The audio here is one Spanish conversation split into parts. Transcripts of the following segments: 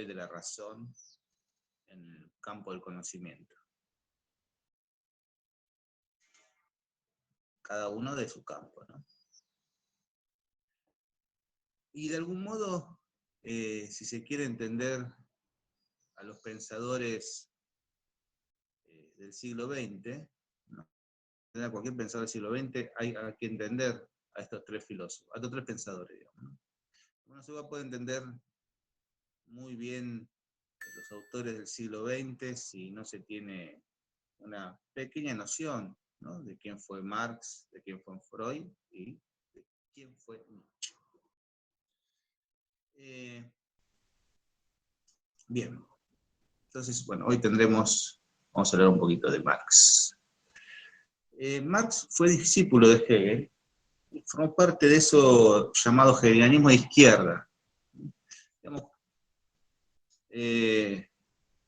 y de la razón en el campo del conocimiento. Cada uno de su campo, ¿no? Y de algún modo, si se quiere entender a los pensadores del siglo XX, ¿no? A cualquier pensador del siglo XX hay que entender a estos tres filósofos, a estos tres pensadores, digamos, ¿no? Uno se va a poder entender muy bien los autores del siglo XX si no se tiene una pequeña noción, ¿no? De quién fue Marx, de quién fue Freud y de quién fue Nietzsche. Bien, entonces, bueno, hoy vamos a hablar un poquito de Marx. Marx fue discípulo de Hegel y formó parte de eso llamado hegelianismo de izquierda. Digamos,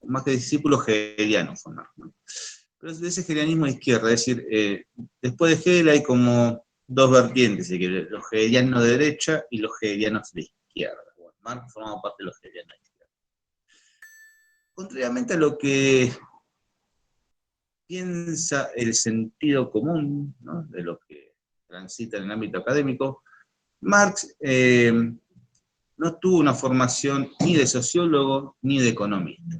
más que discípulo hegeliano fue Marx, ¿no? Pero es de ese hegelianismo de izquierda, es decir, después de Hegel hay como dos vertientes, los hegelianos de derecha y los hegelianos de izquierda. Bueno, Marx formaba parte de los hegelianos de izquierda. Contrariamente a lo que piensa el sentido común, ¿no? De lo que transita en el ámbito académico, Marx no tuvo una formación ni de sociólogo ni de economista.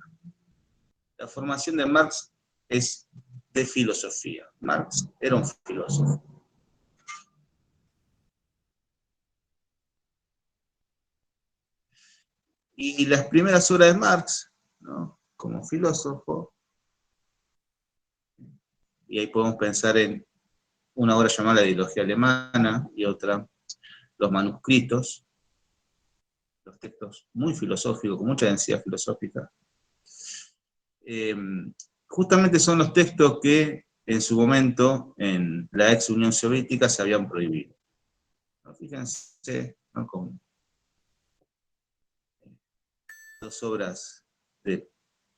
La formación de Marx es de filosofía. Marx era un filósofo. Y las primeras obras de Marx, ¿no? Como filósofo, y ahí podemos pensar en una obra llamada La ideología alemana y otra, Los manuscritos, los textos muy filosóficos, con mucha densidad filosófica. Justamente son los textos que en su momento en la ex Unión Soviética se habían prohibido. ¿No? Fíjense, ¿no? Con dos obras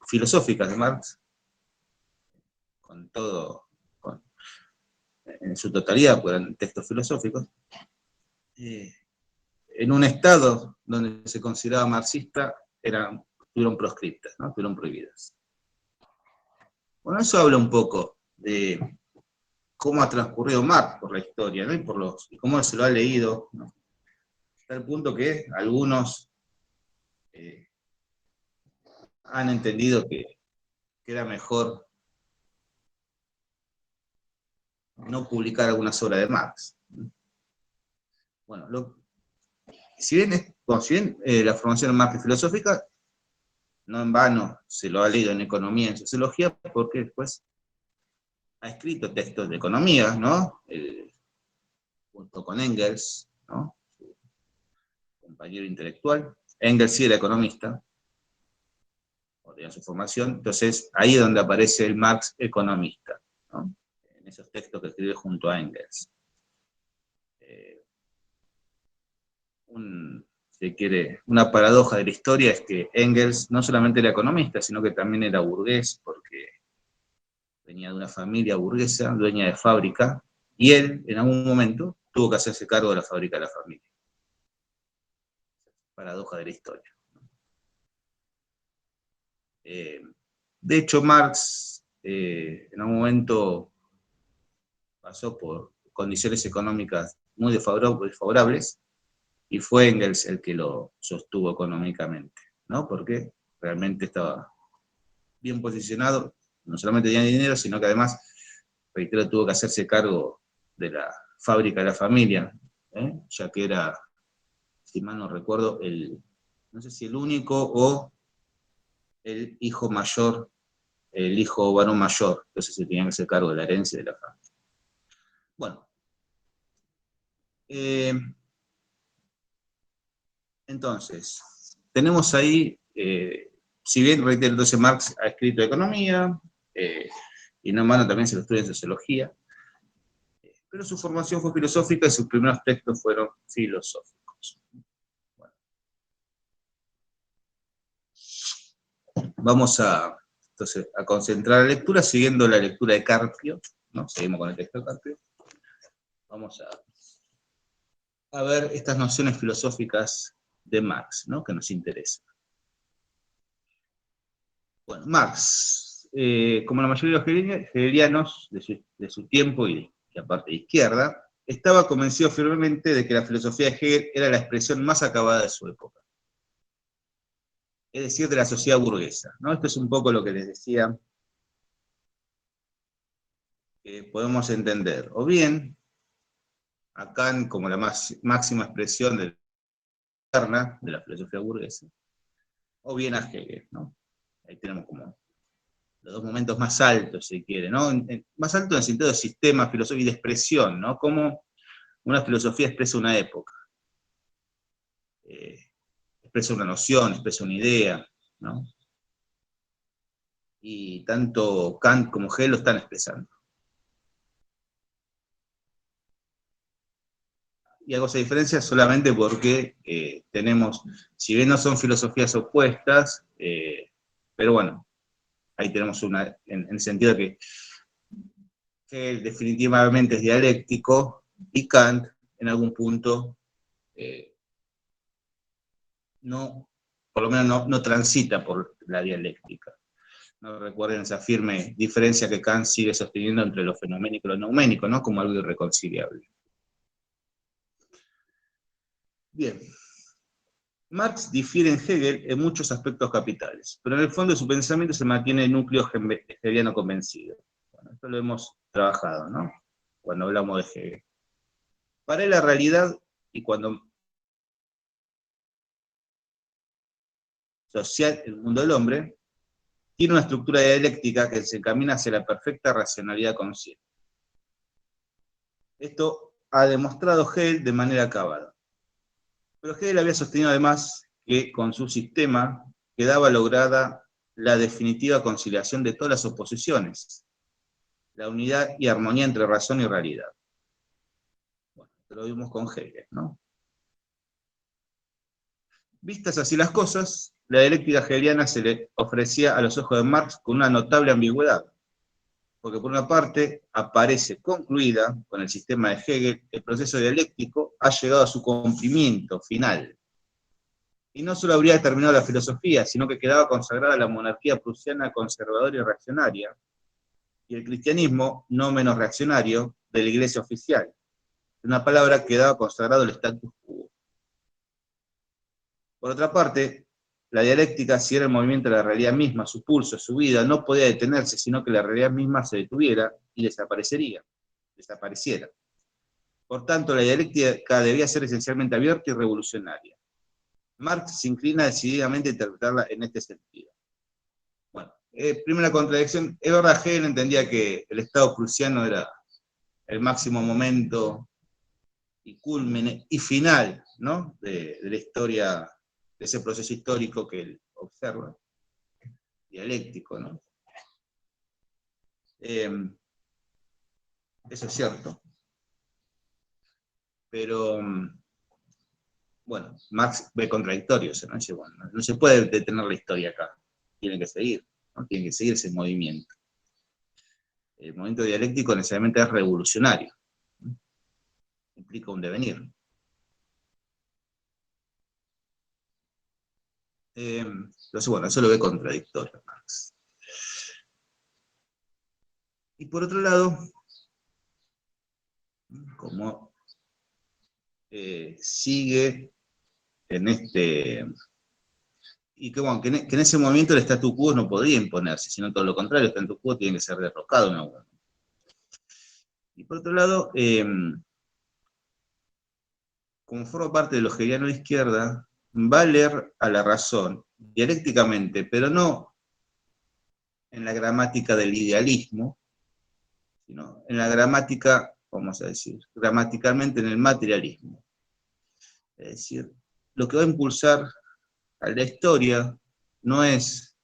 filosóficas de Marx, con todo, en su totalidad, pues eran textos filosóficos, en un estado donde se consideraba marxista, estuvieron proscriptas, ¿no? Estuvieron prohibidas. Bueno, eso habla un poco de cómo ha transcurrido Marx por la historia, ¿no? Y cómo se lo ha leído, ¿no? Hasta el punto que algunos han entendido que era mejor no publicar algunas obras de Marx. Bueno, si bien la formación de Marx es filosófica, no en vano se lo ha leído en economía, en sociología, porque después ha escrito textos de economía, ¿no? Junto con Engels, ¿no? Su compañero intelectual. Engels sí era economista, tenía su formación, entonces ahí es donde aparece el Marx economista, ¿no? En esos textos que escribe junto a Engels. Si quiere, una paradoja de la historia es que Engels no solamente era economista, sino que también era burgués, porque venía de una familia burguesa, dueña de fábrica, y él, en algún momento, tuvo que hacerse cargo de la fábrica de la familia. Paradoja de la historia. De hecho, Marx en algún momento pasó por condiciones económicas muy desfavorables, y fue Engels el que lo sostuvo económicamente, ¿no? Porque realmente estaba bien posicionado, no solamente tenía dinero, sino que además, reitero, tuvo que hacerse cargo de la fábrica de la familia, ya que era, si mal no recuerdo, no sé si el único o el hijo mayor, el hijo varón mayor, entonces se tenía que hacer cargo de la herencia de la familia. Bueno, entonces, tenemos ahí, si bien, reitero, entonces Marx ha escrito economía, y no en vano también se lo estudia en sociología, pero su formación fue filosófica y sus primeros textos fueron filosóficos. Bueno. Vamos entonces, a concentrar la lectura siguiendo la lectura de Carpio, ¿no? Seguimos con el texto de Carpio. Vamos a ver estas nociones filosóficas de Marx, ¿no? Que nos interesan. Bueno, Marx, como la mayoría de los hegelianos de su tiempo y aparte de izquierda, estaba convencido firmemente de que la filosofía de Hegel era la expresión más acabada de su época, es decir, de la sociedad burguesa, ¿no? Esto es un poco lo que les decía que podemos entender, o bien a Kant como la máxima expresión de la filosofía burguesa, o bien a Hegel, ¿no? Ahí tenemos como los dos momentos más altos, si quiere, ¿no? Más alto en el sentido de sistema filosófico y de expresión, ¿no? Cómo una filosofía expresa una época, eh, expresa una noción, expresa una idea, ¿no? Y tanto Kant como Hegel lo están expresando. Y hago esa diferencia solamente porque tenemos, si bien no son filosofías opuestas, pero bueno, ahí tenemos una, en el sentido de que Hegel definitivamente es dialéctico y Kant en algún punto eh, no, por lo menos no transita por la dialéctica. No recuerden esa firme diferencia que Kant sigue sosteniendo entre lo fenoménico y lo neuménico, ¿no? Como algo irreconciliable. Bien. Marx difiere en Hegel en muchos aspectos capitales, pero en el fondo de su pensamiento se mantiene el núcleo hegeliano convencido. Bueno, esto lo hemos trabajado, ¿no? Cuando hablamos de Hegel. Para él la realidad, y cuando social, el mundo del hombre, tiene una estructura dialéctica que se encamina hacia la perfecta racionalidad consciente. Esto ha demostrado Hegel de manera acabada. Pero Hegel había sostenido además que con su sistema quedaba lograda la definitiva conciliación de todas las oposiciones, la unidad y armonía entre razón y realidad. Bueno, esto lo vimos con Hegel, ¿no? Vistas así las cosas, la dialéctica hegeliana se le ofrecía a los ojos de Marx con una notable ambigüedad, porque por una parte aparece concluida con el sistema de Hegel, el proceso dialéctico ha llegado a su cumplimiento final. Y no solo habría terminado la filosofía, sino que quedaba consagrada la monarquía prusiana conservadora y reaccionaria, y el cristianismo, no menos reaccionario, de la iglesia oficial. En una palabra, quedaba consagrado el status quo. Por otra parte, la dialéctica, si era el movimiento de la realidad misma, su pulso, su vida, no podía detenerse, sino que la realidad misma se detuviera y desapareciera. Por tanto, la dialéctica debía ser esencialmente abierta y revolucionaria. Marx se inclina decididamente a interpretarla en este sentido. Bueno, primera contradicción, es verdad, Hegel entendía que el Estado prusiano era el máximo momento y culmine y final, ¿no? de la historia, de ese proceso histórico que él observa, dialéctico, ¿no? Eso es cierto, pero bueno, Marx ve contradictorios, ¿no? Dice, bueno, no se puede detener la historia acá, tiene que seguir, ¿no? Tiene que seguir ese movimiento. El movimiento dialéctico necesariamente es revolucionario, ¿no? Implica un devenir. Entonces, bueno, eso lo ve contradictorio Marx. Y por otro lado, como sigue en este, y que bueno, que en ese momento el statu quo no podía imponerse, sino todo lo contrario, el statu quo tiene que ser derrocado en algún momento. Y por otro lado, como forma parte de lo hegeliano de izquierda, va a leer a la razón dialécticamente, pero no en la gramática del idealismo, sino en la gramática, vamos a decir, gramaticalmente en el materialismo. Es decir, lo que va a impulsar a la historia no es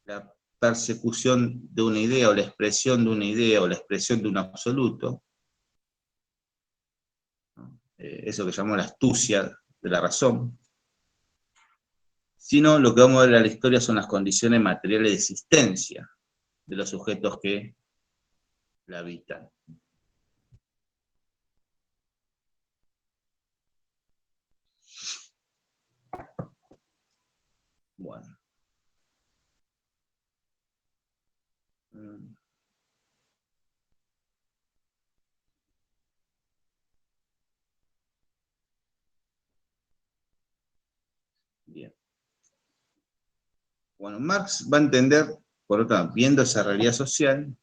la persecución de una idea o la expresión de una idea o la expresión de un absoluto, ¿no? Eso que llamamos la astucia de la razón, sino lo que vamos a ver en la historia son las condiciones materiales de existencia de los sujetos que la habitan. Bueno. Bien. Bueno, Marx va a entender, por otra, viendo esa realidad social,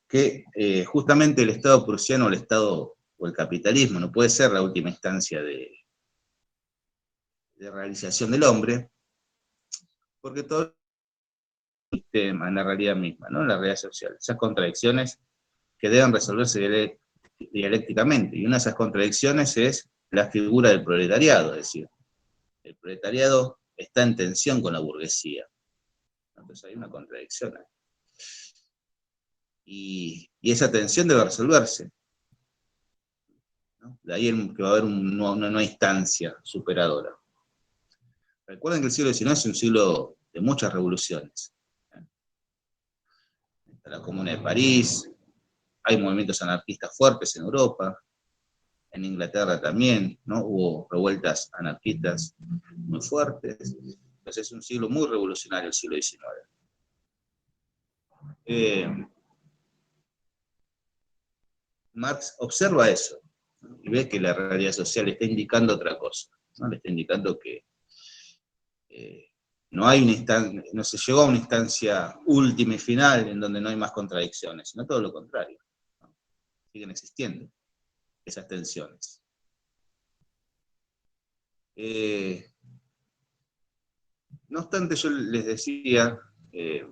que justamente el Estado prusiano, el Estado o el capitalismo no puede ser la última instancia de realización del hombre, porque todo sistema, en la realidad misma, ¿no? En la realidad social. Esas contradicciones que deben resolverse dialécticamente. Y una de esas contradicciones es la figura del proletariado, es decir, el proletariado está en tensión con la burguesía. Entonces hay una contradicción ahí. Y esa tensión debe resolverse, ¿no? De ahí que va a haber una nueva instancia superadora. Recuerden que el siglo XIX es un siglo de muchas revoluciones. La Comuna de París, hay movimientos anarquistas fuertes en Europa, en Inglaterra también, ¿no? Hubo revueltas anarquistas muy fuertes. Entonces es un siglo muy revolucionario el siglo XIX. Marx observa eso, ¿no? Y ve que la realidad social le está indicando otra cosa, ¿no? Le está indicando que no se llegó a una instancia última y final en donde no hay más contradicciones, sino todo lo contrario, ¿no? Siguen existiendo esas tensiones. No obstante, yo les decía que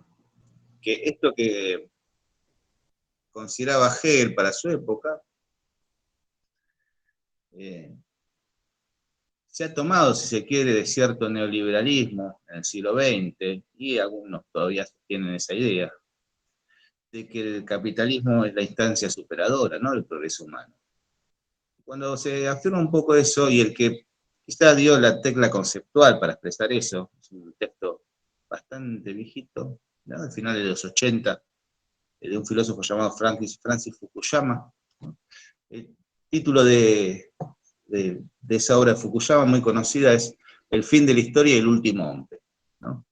esto que consideraba Hegel para su época, se ha tomado, si se quiere, de cierto neoliberalismo en el siglo XX, y algunos todavía tienen esa idea, de que el capitalismo es la instancia superadora, ¿no?, del progreso humano. Cuando se afirma un poco eso, y el que quizá dio la tecla conceptual para expresar eso, es un texto bastante viejito, ¿no?, al final de los 80, de un filósofo llamado Francis Fukuyama, ¿no? El título de esa obra de Fukuyama muy conocida es El fin de la historia y el último hombre, ¿no?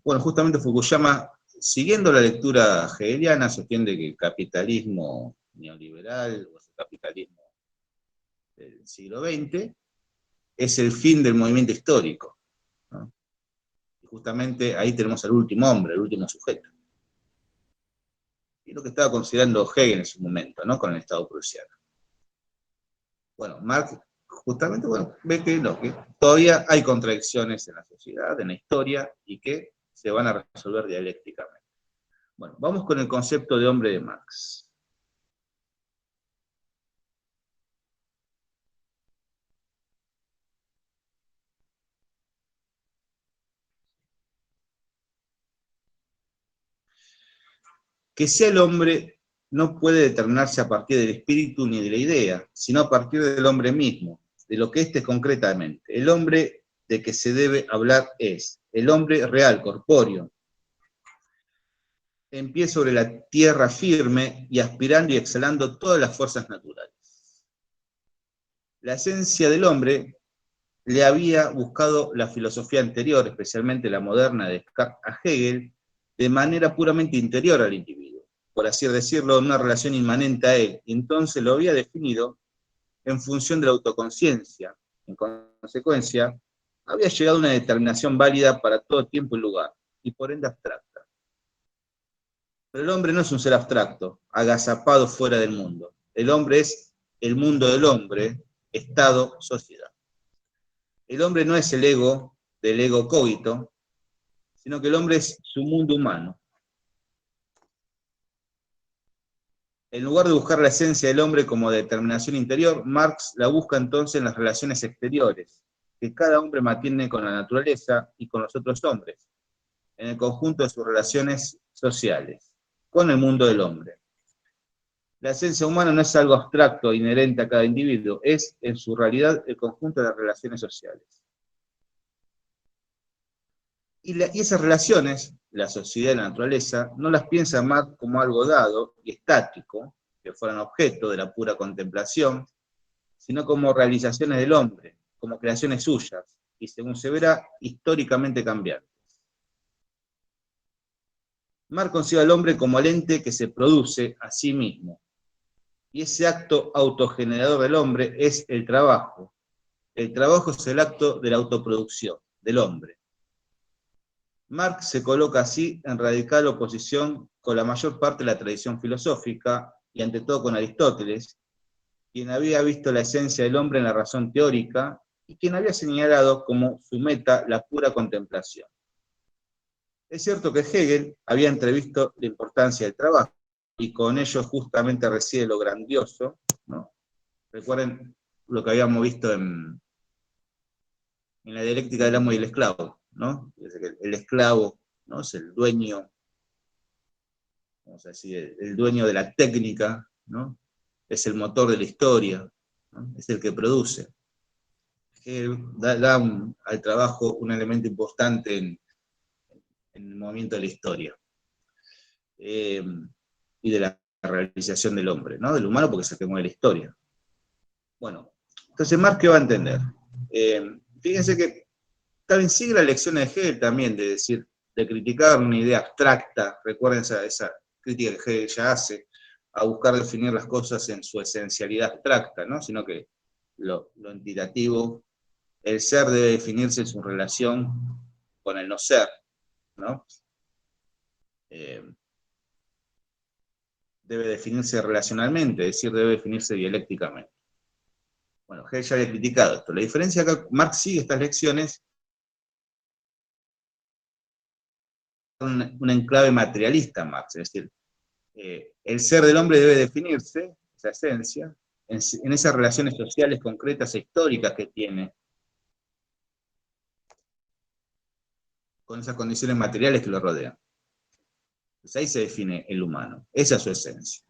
Bueno, justamente Fukuyama, siguiendo la lectura hegeliana, sostiene que el capitalismo neoliberal, o el capitalismo del siglo XX, es el fin del movimiento histórico, ¿no? Y justamente ahí tenemos al último hombre, el último sujeto. Y lo que estaba considerando Hegel en su momento, ¿no?, con el Estado prusiano. Bueno, Marx justamente, bueno, ve que no, que todavía hay contradicciones en la sociedad, en la historia, y que se van a resolver dialécticamente. Bueno, vamos con el concepto de hombre de Marx. Que sea el hombre no puede determinarse a partir del espíritu ni de la idea, sino a partir del hombre mismo, de lo que éste es concretamente. El hombre de que se debe hablar es el hombre real, corpóreo, en pie sobre la tierra firme y aspirando y exhalando todas las fuerzas naturales. La esencia del hombre le había buscado la filosofía anterior, especialmente la moderna de Descartes a Hegel, de manera puramente interior al individuo, por así decirlo, en una relación inmanente a él, y entonces lo había definido en función de la autoconciencia. En consecuencia, había llegado a una determinación válida para todo tiempo y lugar, y por ende abstracta. Pero el hombre no es un ser abstracto, agazapado fuera del mundo. El hombre es el mundo del hombre, estado, sociedad. El hombre no es el ego del ego cogito, sino que el hombre es su mundo humano. En lugar de buscar la esencia del hombre como determinación interior, Marx la busca entonces en las relaciones exteriores, que cada hombre mantiene con la naturaleza y con los otros hombres, en el conjunto de sus relaciones sociales, con el mundo del hombre. La esencia humana no es algo abstracto, inherente a cada individuo, es en su realidad el conjunto de las relaciones sociales. Y esas relaciones, la sociedad y la naturaleza, no las piensa Marx como algo dado y estático, que fueran objeto de la pura contemplación, sino como realizaciones del hombre, como creaciones suyas, y según se verá, históricamente cambiantes. Marx concibe al hombre como el ente que se produce a sí mismo. Y ese acto autogenerador del hombre es el trabajo. El trabajo es el acto de la autoproducción del hombre. Marx se coloca así en radical oposición con la mayor parte de la tradición filosófica y ante todo con Aristóteles, quien había visto la esencia del hombre en la razón teórica y quien había señalado como su meta la pura contemplación. Es cierto que Hegel había entrevisto la importancia del trabajo y con ello justamente reside lo grandioso, ¿no? Recuerden lo que habíamos visto en la dialéctica del amo y el esclavo, ¿no? El esclavo, ¿no?, es el dueño, vamos a decir, el dueño de la técnica, ¿no? Es el motor de la historia, ¿no? Es el que produce. Da al trabajo un elemento importante en el movimiento de la historia y de la realización del hombre, ¿no? Del humano, porque es el que mueve la historia. Bueno, entonces Marx, ¿qué va a entender? Fíjense que también sigue la lección de Hegel también, de decir, de criticar una idea abstracta, recuerden esa crítica que Hegel ya hace, a buscar definir las cosas en su esencialidad abstracta, ¿no? Sino que lo entitativo, el ser debe definirse en su relación con el no ser, ¿no? Debe definirse relacionalmente, es decir, debe definirse dialécticamente. Bueno, Hegel ya había criticado esto. La diferencia acá, Marx sigue estas lecciones un enclave materialista, Marx, es decir, el ser del hombre debe definirse, esa esencia, en esas relaciones sociales concretas e históricas que tiene, con esas condiciones materiales que lo rodean. Pues ahí se define el humano, esa es su esencia.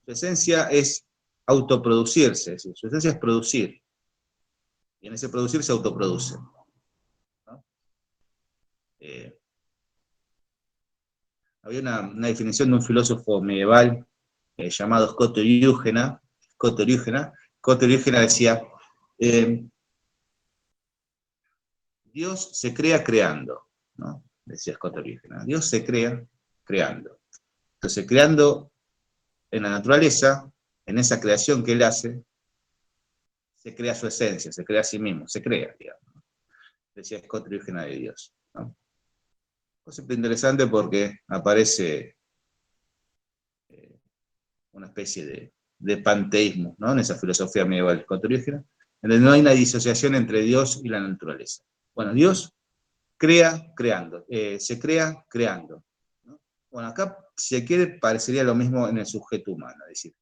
Su esencia es autoproducirse, es decir, su esencia es producir, y en ese producir se autoproduce, ¿no? Había una definición de un filósofo medieval llamado Scott Eriúgena. Scott Eriúgena decía, Dios se crea creando, ¿no? Decía Scott Eriúgena. Dios se crea creando. Entonces, creando en la naturaleza, en esa creación que él hace, se crea su esencia, se crea a sí mismo, se crea, digamos. Decía Scott Eriúgena de Dios, ¿no? Concepto interesante porque aparece una especie de panteísmo, ¿no?, en esa filosofía medieval escotológica, en donde no hay una disociación entre Dios y la naturaleza. Bueno, Dios crea creando, se crea creando, ¿no? Bueno, acá, si se quiere, parecería lo mismo en el sujeto humano, es decir,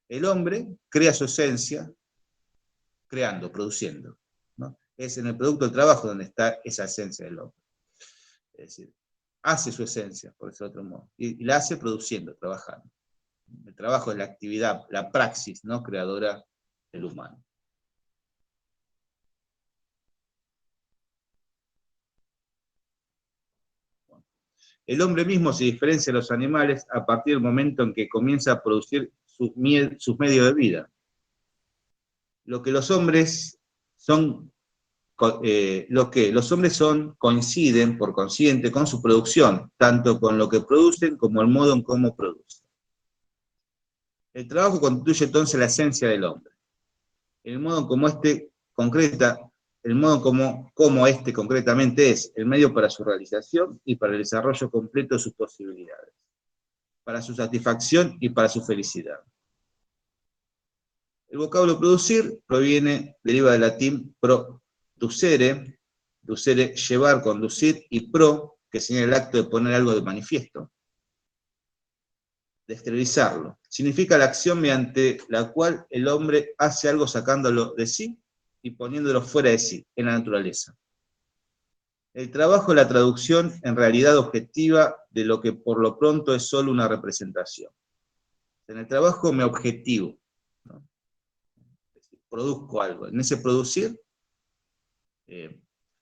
el hombre crea su esencia creando, produciendo, ¿no? Es en el producto del trabajo donde está esa esencia del hombre. Es decir, hace su esencia, por ese otro modo, y la hace produciendo, trabajando. El trabajo es la actividad, la praxis, ¿no?, creadora del humano. El hombre mismo se diferencia de los animales a partir del momento en que comienza a producir sus medios de vida. Lo que los hombres son, coinciden por consiguiente con su producción, tanto con lo que producen como el modo en cómo producen. El trabajo constituye entonces la esencia del hombre. El modo en cómo este concretamente es el medio para su realización y para el desarrollo completo de sus posibilidades, para su satisfacción y para su felicidad. El vocablo producir deriva del latín producere, llevar, conducir, y que señala el acto de poner algo de manifiesto, de exteriorizarlo. Significa la acción mediante la cual el hombre hace algo sacándolo de sí y poniéndolo fuera de sí, en la naturaleza. El trabajo es la traducción en realidad objetiva de lo que por lo pronto es solo una representación. En el trabajo me objetivo, ¿no? Produzco algo. En ese producir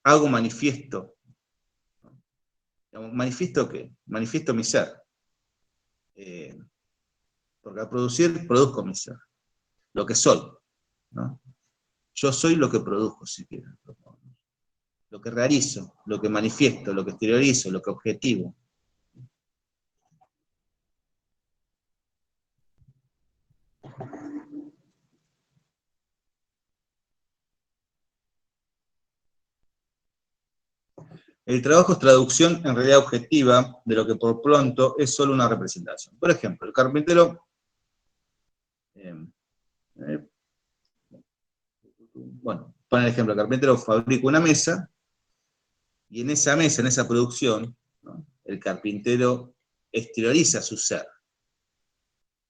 hago manifiesto. ¿Manifiesto qué? Manifiesto mi ser. Porque al producir, produzco mi ser. Lo que soy, ¿no? Yo soy lo que produzco, si quieren. Lo que realizo, lo que manifiesto, lo que exteriorizo, lo que objetivo. El trabajo es traducción en realidad objetiva de lo que por pronto es solo una representación. Por ejemplo, el carpintero, bueno, pon el ejemplo, el carpintero fabrica una mesa, y en esa mesa, en esa producción, ¿no?, el carpintero exterioriza su ser,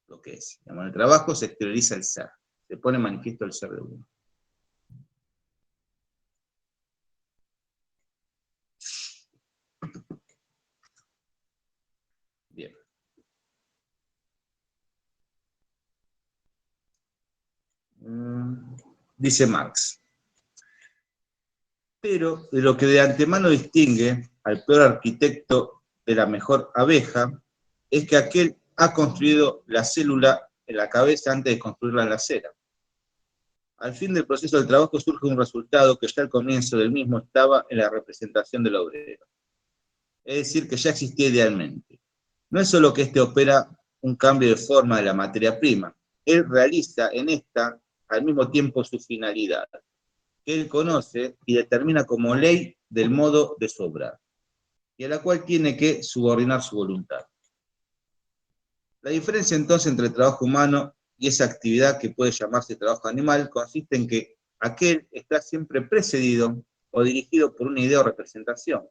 lo que es. En el trabajo se exterioriza el ser, se pone en manifiesto el ser de uno. Bien. Dice Marx. Pero de lo que de antemano distingue al peor arquitecto de la mejor abeja, es que aquel ha construido la célula en la cabeza antes de construirla en la cera. Al fin del proceso del trabajo surge un resultado que ya al comienzo del mismo estaba en la representación del obrero. Es decir, que ya existía idealmente. No es solo que éste opera un cambio de forma de la materia prima, él realiza en esta al mismo tiempo su finalidad, que él conoce y determina como ley del modo de su obrar, y a la cual tiene que subordinar su voluntad. La diferencia entonces entre el trabajo humano y esa actividad que puede llamarse trabajo animal consiste en que aquel está siempre precedido o dirigido por una idea o representación.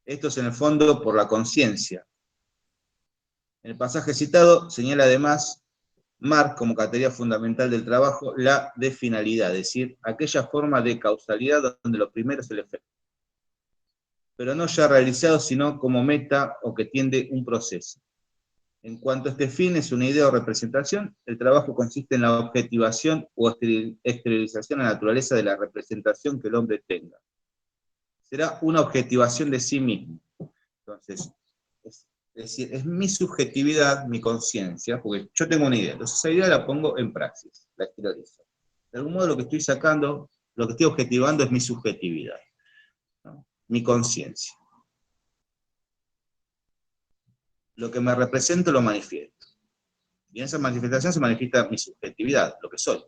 Esto es en el fondo por la conciencia. En el pasaje citado señala además Marx como categoría fundamental del trabajo la de finalidad, es decir, aquella forma de causalidad donde lo primero es el efecto, pero no ya realizado, sino como meta o que tiende un proceso. En cuanto a este fin es una idea o representación, el trabajo consiste en la objetivación o exteriorización a la naturaleza de la representación que el hombre tenga. Será una objetivación de sí mismo. Entonces, es decir, es mi subjetividad, mi conciencia, porque yo tengo una idea, entonces esa idea la pongo en praxis, la exteriorizo. De algún modo lo que estoy sacando, lo que estoy objetivando es mi subjetividad, ¿no?, mi conciencia. Lo que me represento lo manifiesto. Y en esa manifestación se manifiesta mi subjetividad, lo que soy.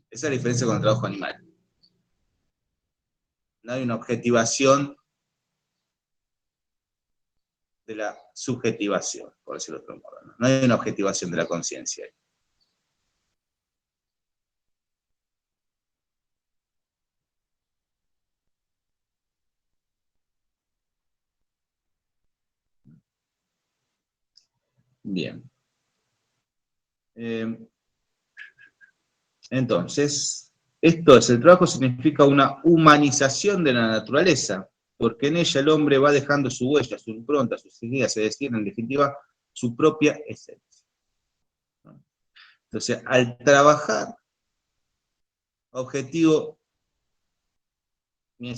Esa es la diferencia con el trabajo animal. No hay una objetivación de la subjetivación, por decirlo de otro modo. No hay una objetivación de la conciencia. Bien. Entonces, esto es, el trabajo significa una humanización de la naturaleza, porque en ella el hombre va dejando su huella, su impronta, sus ideas, es decir, en definitiva, su propia esencia. Entonces, al trabajar, objetivo mi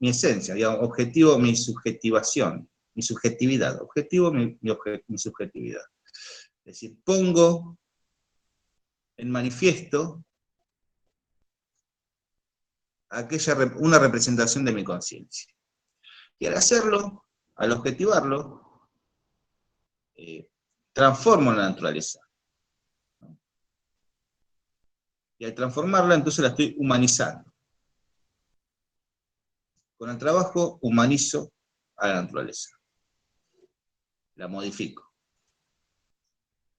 esencia, digamos, objetivo mi subjetivación, mi subjetividad, objetivo mi subjetividad. Es decir, pongo en manifiesto una representación de mi conciencia. Y al hacerlo, al objetivarlo, transformo la naturaleza. Y al transformarla, entonces la estoy humanizando. Con el trabajo humanizo a la naturaleza. La modifico.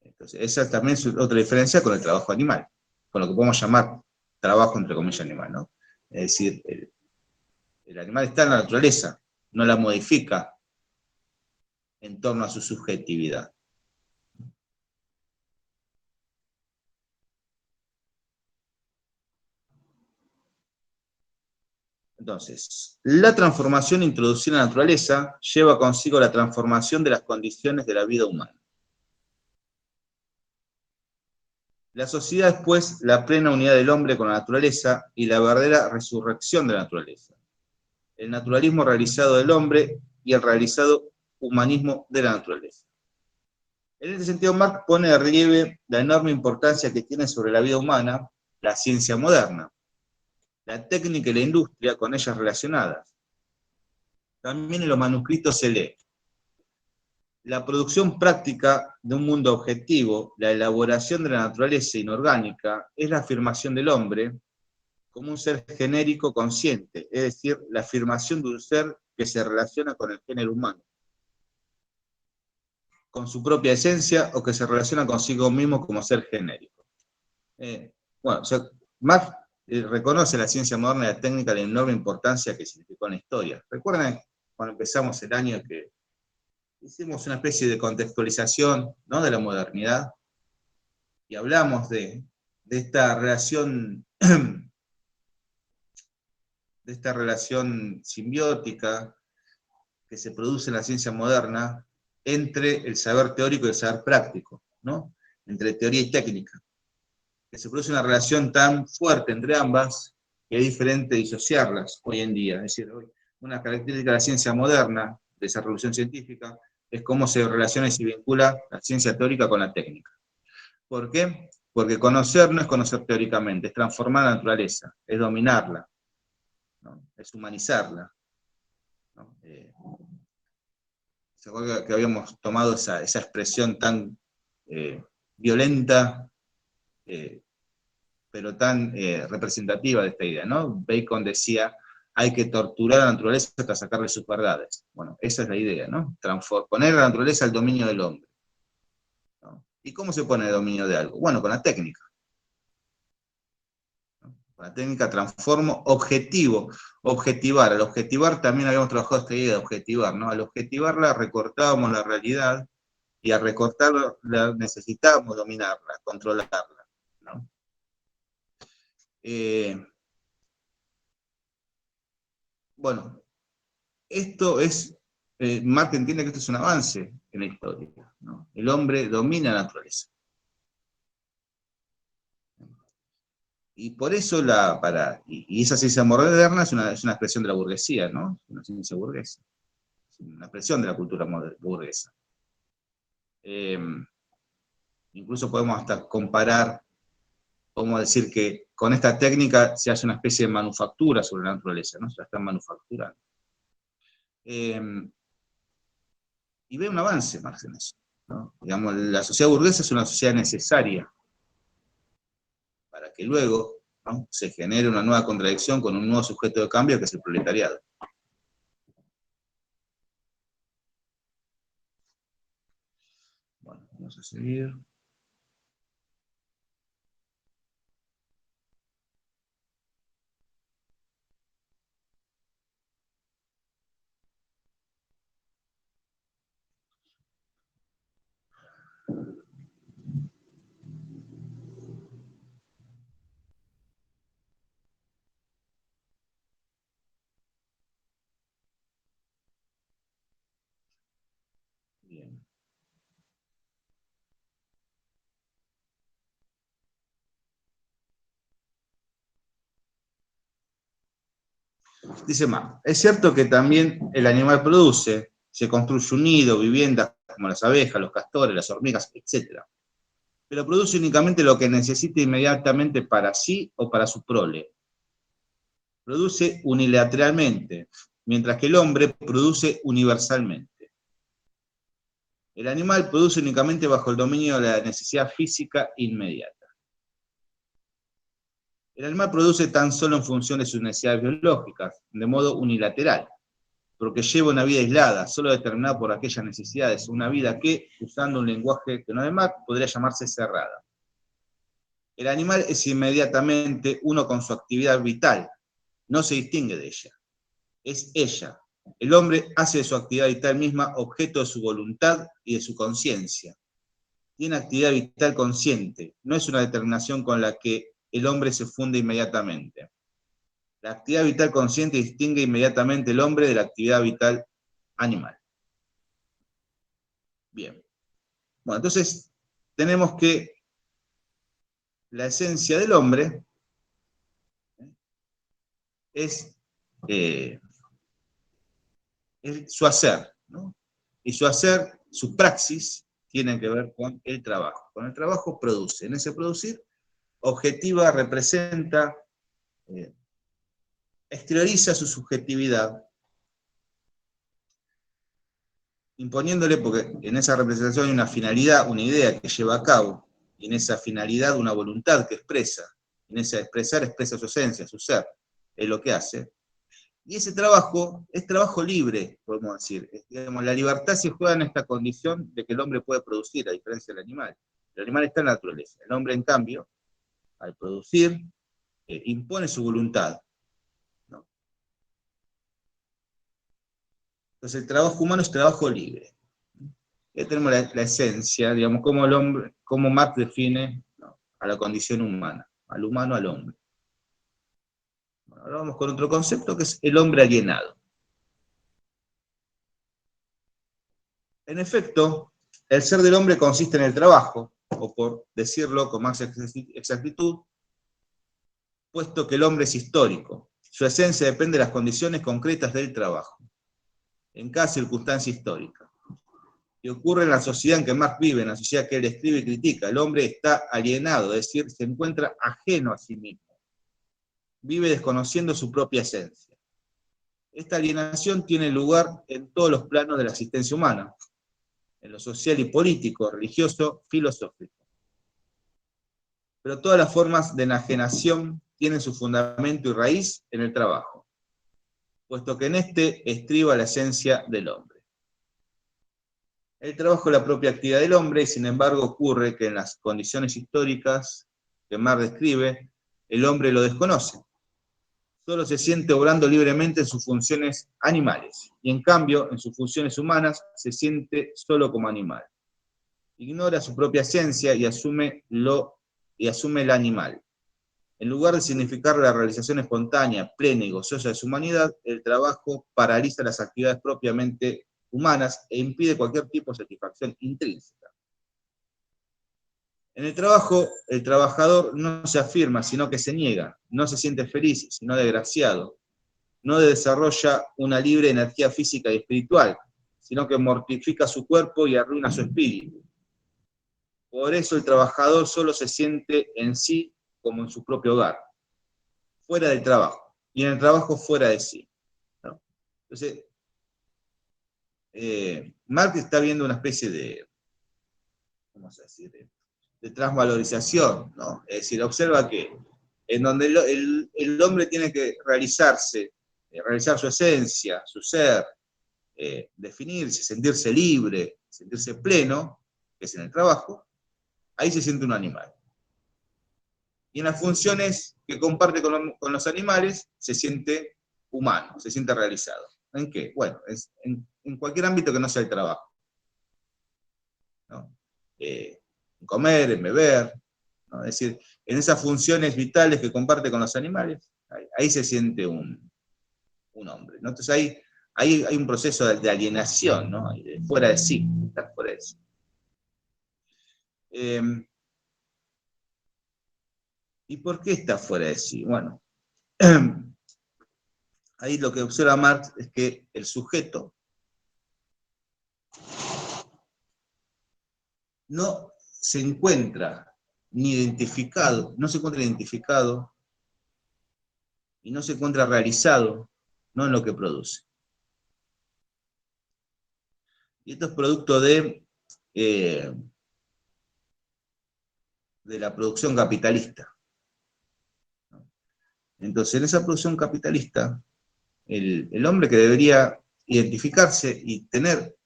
Entonces, esa también es otra diferencia con el trabajo animal, con lo que podemos llamar trabajo entre comillas animal, ¿no? Es decir, el animal está en la naturaleza, no la modifica en torno a su subjetividad. Entonces, la transformación introducida en la naturaleza lleva consigo la transformación de las condiciones de la vida humana. La sociedad es, pues, la plena unidad del hombre con la naturaleza y la verdadera resurrección de la naturaleza. El naturalismo realizado del hombre y el realizado humanismo de la naturaleza. En este sentido, Marx pone de relieve la enorme importancia que tiene sobre la vida humana la ciencia moderna, la técnica y la industria con ellas relacionadas. También en los manuscritos se lee: la producción práctica de un mundo objetivo, la elaboración de la naturaleza inorgánica, es la afirmación del hombre como un ser genérico consciente, es decir, la afirmación de un ser que se relaciona con el género humano, con su propia esencia o que se relaciona consigo mismo como ser genérico. Bueno, o sea, Marx reconoce la ciencia moderna y la técnica la enorme importancia que significó en la historia. Recuerden cuando empezamos el año que hicimos una especie de contextualización, ¿no?, de la modernidad y hablamos de esta relación de esta relación simbiótica que se produce en la ciencia moderna entre el saber teórico y el saber práctico, ¿no?, entre teoría y técnica, que se produce una relación tan fuerte entre ambas que es diferente disociarlas hoy en día. Es decir, una característica de la ciencia moderna, de esa revolución científica, es cómo se relaciona y se vincula la ciencia teórica con la técnica. ¿Por qué? Porque conocer no es conocer teóricamente, es transformar la naturaleza, es dominarla, ¿no?, es humanizarla, ¿no? ¿Se acuerda que habíamos tomado esa expresión tan violenta, pero tan representativa de esta idea, ¿no? Bacon decía, hay que torturar a la naturaleza hasta sacarle sus verdades. Bueno, esa es la idea, ¿no? Poner a la naturaleza al dominio del hombre, ¿no? ¿Y cómo se pone el dominio de algo? Bueno, con la técnica. Con la técnica transformo objetivo, objetivar. Al objetivar también habíamos trabajado esta idea de objetivar, ¿no? Al objetivarla recortábamos la realidad y al recortarla necesitábamos dominarla, controlarla, ¿no? Bueno, esto es, Marx entiende que esto es un avance en la historia, ¿no? El hombre domina la naturaleza. Y por eso y esa ciencia moderna es una expresión de la burguesía, ¿no? Una ciencia burguesa. Es una expresión de la cultura burguesa. Incluso podemos hasta comparar, podemos decir que con esta técnica se hace una especie de manufactura sobre la naturaleza, ¿no? Se la están manufacturando. Y ve un avance, Marx, en eso, ¿no? Digamos, la sociedad burguesa es una sociedad necesaria para que luego, ¿no?, se genere una nueva contradicción con un nuevo sujeto de cambio que es el proletariado. Bueno, vamos a seguir. Bien. Dice más, es cierto que también el animal produce, se construye un nido, viviendas como las abejas, los castores, las hormigas, etc. Pero produce únicamente lo que necesita inmediatamente para sí o para su prole. Produce unilateralmente, mientras que el hombre produce universalmente. El animal produce únicamente bajo el dominio de la necesidad física inmediata. El animal produce tan solo en función de sus necesidades biológicas, de modo unilateral, porque lleva una vida aislada, solo determinada por aquellas necesidades, una vida que, usando un lenguaje que no es de Marx, podría llamarse cerrada. El animal es inmediatamente uno con su actividad vital, no se distingue de ella, es ella. El hombre hace de su actividad vital misma objeto de su voluntad y de su conciencia. Tiene actividad vital consciente, no es una determinación con la que el hombre se funde inmediatamente. La actividad vital consciente distingue inmediatamente el hombre de la actividad vital animal. Bien. Bueno, entonces tenemos que la esencia del hombre es su hacer, ¿no? Y su hacer, su praxis, tiene que ver con el trabajo. Con el trabajo produce. En ese producir, objetiva, representa, exterioriza su subjetividad, imponiéndole, porque en esa representación hay una finalidad, una idea que lleva a cabo, y en esa finalidad una voluntad que expresa. en ese expresar expresa su esencia, su ser, es lo que hace. Y ese trabajo es trabajo libre, podemos decir. Digamos, la libertad se juega en esta condición de que el hombre puede producir, a diferencia del animal. El animal está en la naturaleza. El hombre, en cambio, al producir, impone su voluntad, ¿no? Entonces el trabajo humano es trabajo libre. Ya tenemos la esencia, digamos, cómo el hombre, cómo Marx define, ¿no?, a la condición humana, al humano, al hombre. Bueno, ahora vamos con otro concepto que es el hombre alienado. En efecto, el ser del hombre consiste en el trabajo, o por decirlo con más exactitud, puesto que el hombre es histórico. Su esencia depende de las condiciones concretas del trabajo, en cada circunstancia histórica. Y ocurre en la sociedad en que Marx vive, en la sociedad que él escribe y critica. El hombre está alienado, es decir, se encuentra ajeno a sí mismo. Vive desconociendo su propia esencia. Esta alienación tiene lugar en todos los planos de la existencia humana, en lo social y político, religioso, filosófico. Pero todas las formas de enajenación tienen su fundamento y raíz en el trabajo, puesto que en este estriba la esencia del hombre. El trabajo es la propia actividad del hombre, y sin embargo ocurre que en las condiciones históricas que Marx describe, el hombre lo desconoce. Solo se siente obrando libremente en sus funciones animales, y en cambio, en sus funciones humanas, se siente solo como animal. Ignora su propia esencia y asume el animal. En lugar de significar la realización espontánea, plena y gozosa de su humanidad, el trabajo paraliza las actividades propiamente humanas e impide cualquier tipo de satisfacción intrínseca. En el trabajo, el trabajador no se afirma, sino que se niega, no se siente feliz, sino desgraciado, no desarrolla una libre energía física y espiritual, sino que mortifica su cuerpo y arruina su espíritu. Por eso el trabajador solo se siente en sí como en su propio hogar, fuera del trabajo, y en el trabajo fuera de sí, ¿no? Entonces, Marx está viendo una especie de, vamos a decir, de transvalorización, ¿no? Es decir, observa que en donde el hombre tiene que realizarse, realizar su esencia, su ser, definirse, sentirse libre, sentirse pleno, que es en el trabajo, ahí se siente un animal. Y en las funciones que comparte con los animales, se siente humano, se siente realizado. ¿En qué? Bueno, en cualquier ámbito que no sea el trabajo, ¿no? En comer, en beber, ¿no? Es decir, en esas funciones vitales que comparte con los animales, ahí se siente un hombre, ¿no? Entonces ahí hay un proceso de alienación, ¿no? Fuera de sí, estar fuera de sí. ¿Y por qué está fuera de sí? Bueno, ahí lo que observa Marx es que el sujeto no se encuentra ni identificado, no se encuentra identificado y no se encuentra realizado, no en lo que produce. Y esto es producto de la producción capitalista. Entonces, en esa producción capitalista, el hombre que debería identificarse y tener,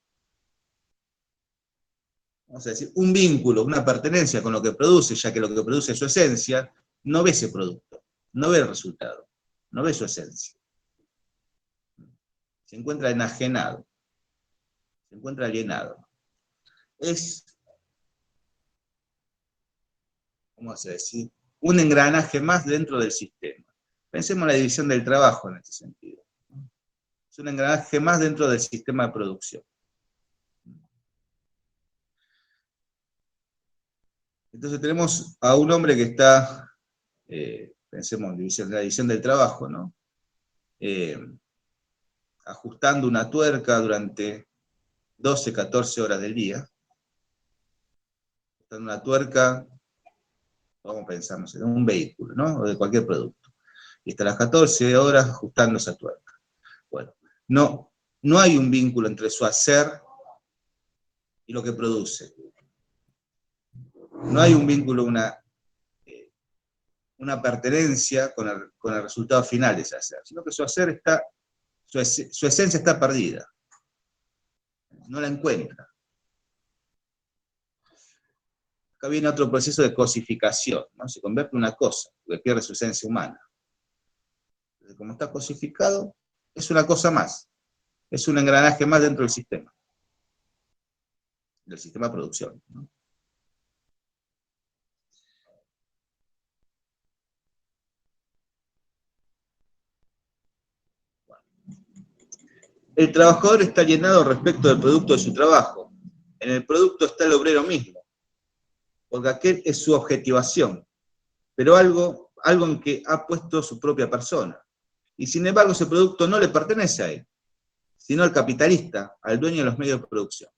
vamos a decir, un vínculo, una pertenencia con lo que produce, ya que lo que produce es su esencia, no ve ese producto, no ve el resultado, no ve su esencia. Se encuentra enajenado, se encuentra alienado. Es, vamos a decir, un engranaje más dentro del sistema. Pensemos en la división del trabajo en este sentido. Es un engranaje más dentro del sistema de producción. Entonces tenemos a un hombre que está, pensemos en la división del trabajo, ¿no? Ajustando una tuerca durante 12, 14 horas del día. Ajustando una tuerca, vamos a pensar, no sé, en un vehículo, ¿no? O de cualquier producto. Y está las 14 horas ajustando esa tuerca. Bueno, no hay un vínculo entre su hacer y lo que produce. No hay un vínculo, una pertenencia con el resultado final de ese hacer, sino que su hacer está, su esencia está perdida, no la encuentra. Acá viene otro proceso de cosificación, ¿no? Se convierte en una cosa, porque pierde su esencia humana. Entonces, como está cosificado, es una cosa más, es un engranaje más dentro del sistema de producción, ¿no? El trabajador está alienado respecto del producto de su trabajo. En el producto está el obrero mismo, porque aquel es su objetivación, pero algo en que ha puesto su propia persona. Y sin embargo, ese producto no le pertenece a él, sino al capitalista, al dueño de los medios de producción.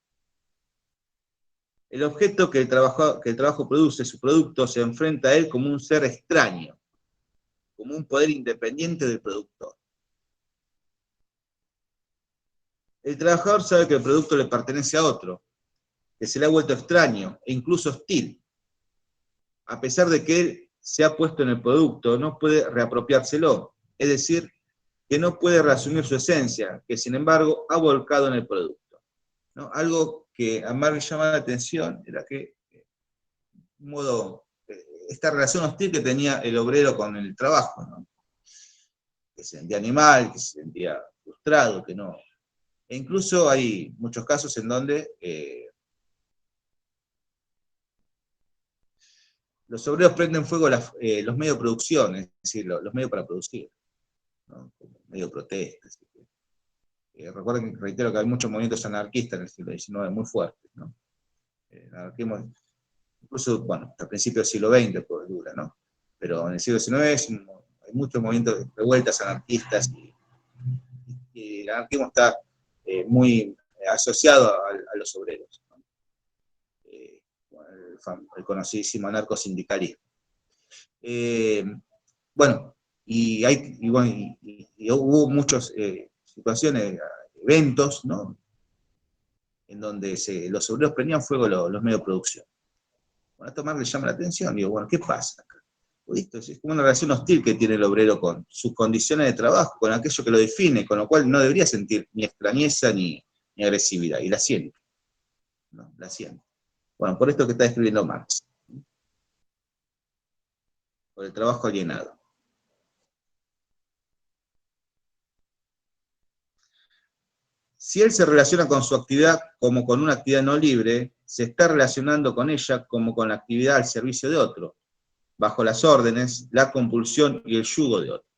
El objeto que el trabajo produce, su producto, se enfrenta a él como un ser extraño, como un poder independiente del productor. El trabajador sabe que el producto le pertenece a otro, que se le ha vuelto extraño e incluso hostil. A pesar de que él se ha puesto en el producto, no puede reapropiárselo, es decir, que no puede reasumir su esencia, que sin embargo ha volcado en el producto, ¿no? Algo que a Marx llama la atención era que, de un modo, esta relación hostil que tenía el obrero con el trabajo, ¿no? Que se sentía animal, que se sentía frustrado, que no. E incluso hay muchos casos en donde los obreros prenden fuego los medios de producción, es decir, los medios para producir, ¿no? Como medio de protesta. Recuerden, reitero, que hay muchos movimientos anarquistas en el siglo XIX muy fuertes, ¿no? El anarquismo, incluso, bueno, hasta principios del siglo XX pues, dura, ¿no? Pero en el siglo XIX hay muchos movimientos de revueltas anarquistas y el anarquismo está muy asociado a los obreros, ¿no? El conocidísimo anarcosindicalismo. Bueno, y hubo muchas situaciones, eventos, ¿no? En donde los obreros prendían fuego los medios de producción. Bueno, a esto más le llama la atención, digo, bueno, ¿qué pasa acá? Esto es como una relación hostil que tiene el obrero con sus condiciones de trabajo, con aquello que lo define, con lo cual no debería sentir ni extrañeza ni agresividad, y la siente, ¿no? La siente. Bueno, por esto que está describiendo Marx, por el trabajo alienado. Si él se relaciona con su actividad como con una actividad no libre, se está relacionando con ella como con la actividad al servicio de otro, bajo las órdenes, la compulsión y el yugo de otro.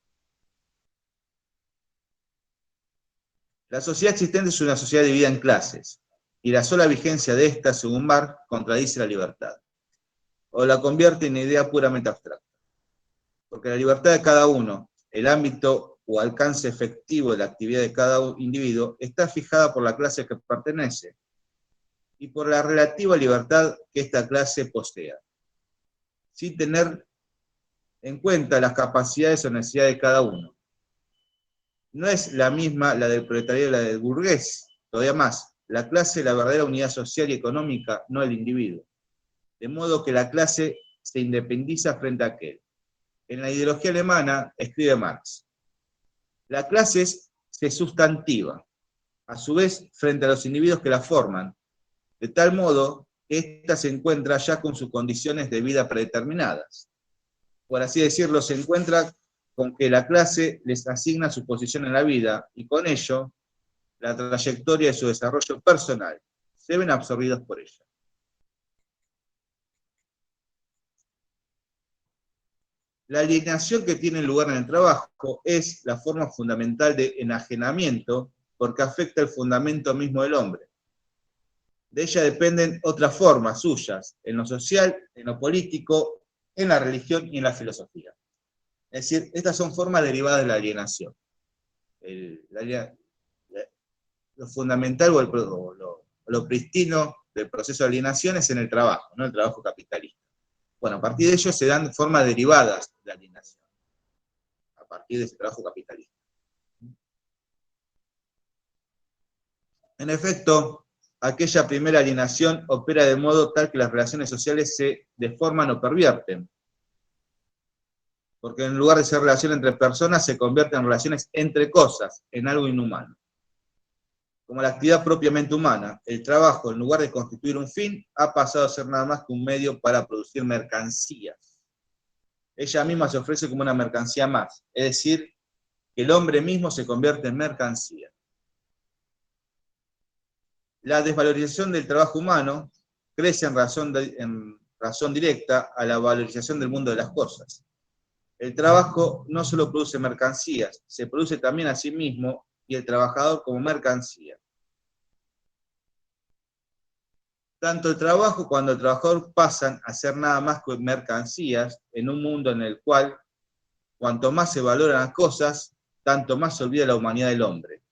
La sociedad existente es una sociedad dividida en clases, y la sola vigencia de esta, según Marx, contradice la libertad, o la convierte en idea puramente abstracta. Porque la libertad de cada uno, el ámbito o alcance efectivo de la actividad de cada individuo, está fijada por la clase que pertenece y por la relativa libertad que esta clase posea, sin tener en cuenta las capacidades o necesidades de cada uno. No es la misma la del proletariado y la del burgués, todavía más. La clase es la verdadera unidad social y económica, no el individuo. De modo que la clase se independiza frente a aquel. En la ideología alemana, escribe Marx, la clase se sustantiva, a su vez, frente a los individuos que la forman, de tal modo que ésta se encuentra ya con sus condiciones de vida predeterminadas. Por así decirlo, se encuentra con que la clase les asigna su posición en la vida y con ello la trayectoria de su desarrollo personal. Se ven absorbidos por ella. La alienación que tiene lugar en el trabajo es la forma fundamental de enajenamiento porque afecta el fundamento mismo del hombre. De ella dependen otras formas suyas, en lo social, en lo político, en la religión y en la filosofía. Es decir, estas son formas derivadas de la alienación. Lo fundamental o lo pristino del proceso de alienación es en el trabajo, no el trabajo capitalista. Bueno, a partir de ello se dan formas derivadas de alienación, a partir de ese trabajo capitalista. En efecto, aquella primera alienación opera de modo tal que las relaciones sociales se deforman o pervierten. porque en lugar de ser relación entre personas, se convierte en relaciones entre cosas, en algo inhumano. Como la actividad propiamente humana, el trabajo, en lugar de constituir un fin, ha pasado a ser nada más que un medio para producir mercancías. Ella misma se ofrece como una mercancía más, es decir, que el hombre mismo se convierte en mercancía. La desvalorización del trabajo humano crece en razón directa a la valorización del mundo de las cosas. El trabajo no solo produce mercancías, se produce también a sí mismo y el trabajador como mercancía. Tanto el trabajo como el trabajador pasan a ser nada más que mercancías en un mundo en el cual, cuanto más se valoran las cosas, tanto más se olvida la humanidad del hombre.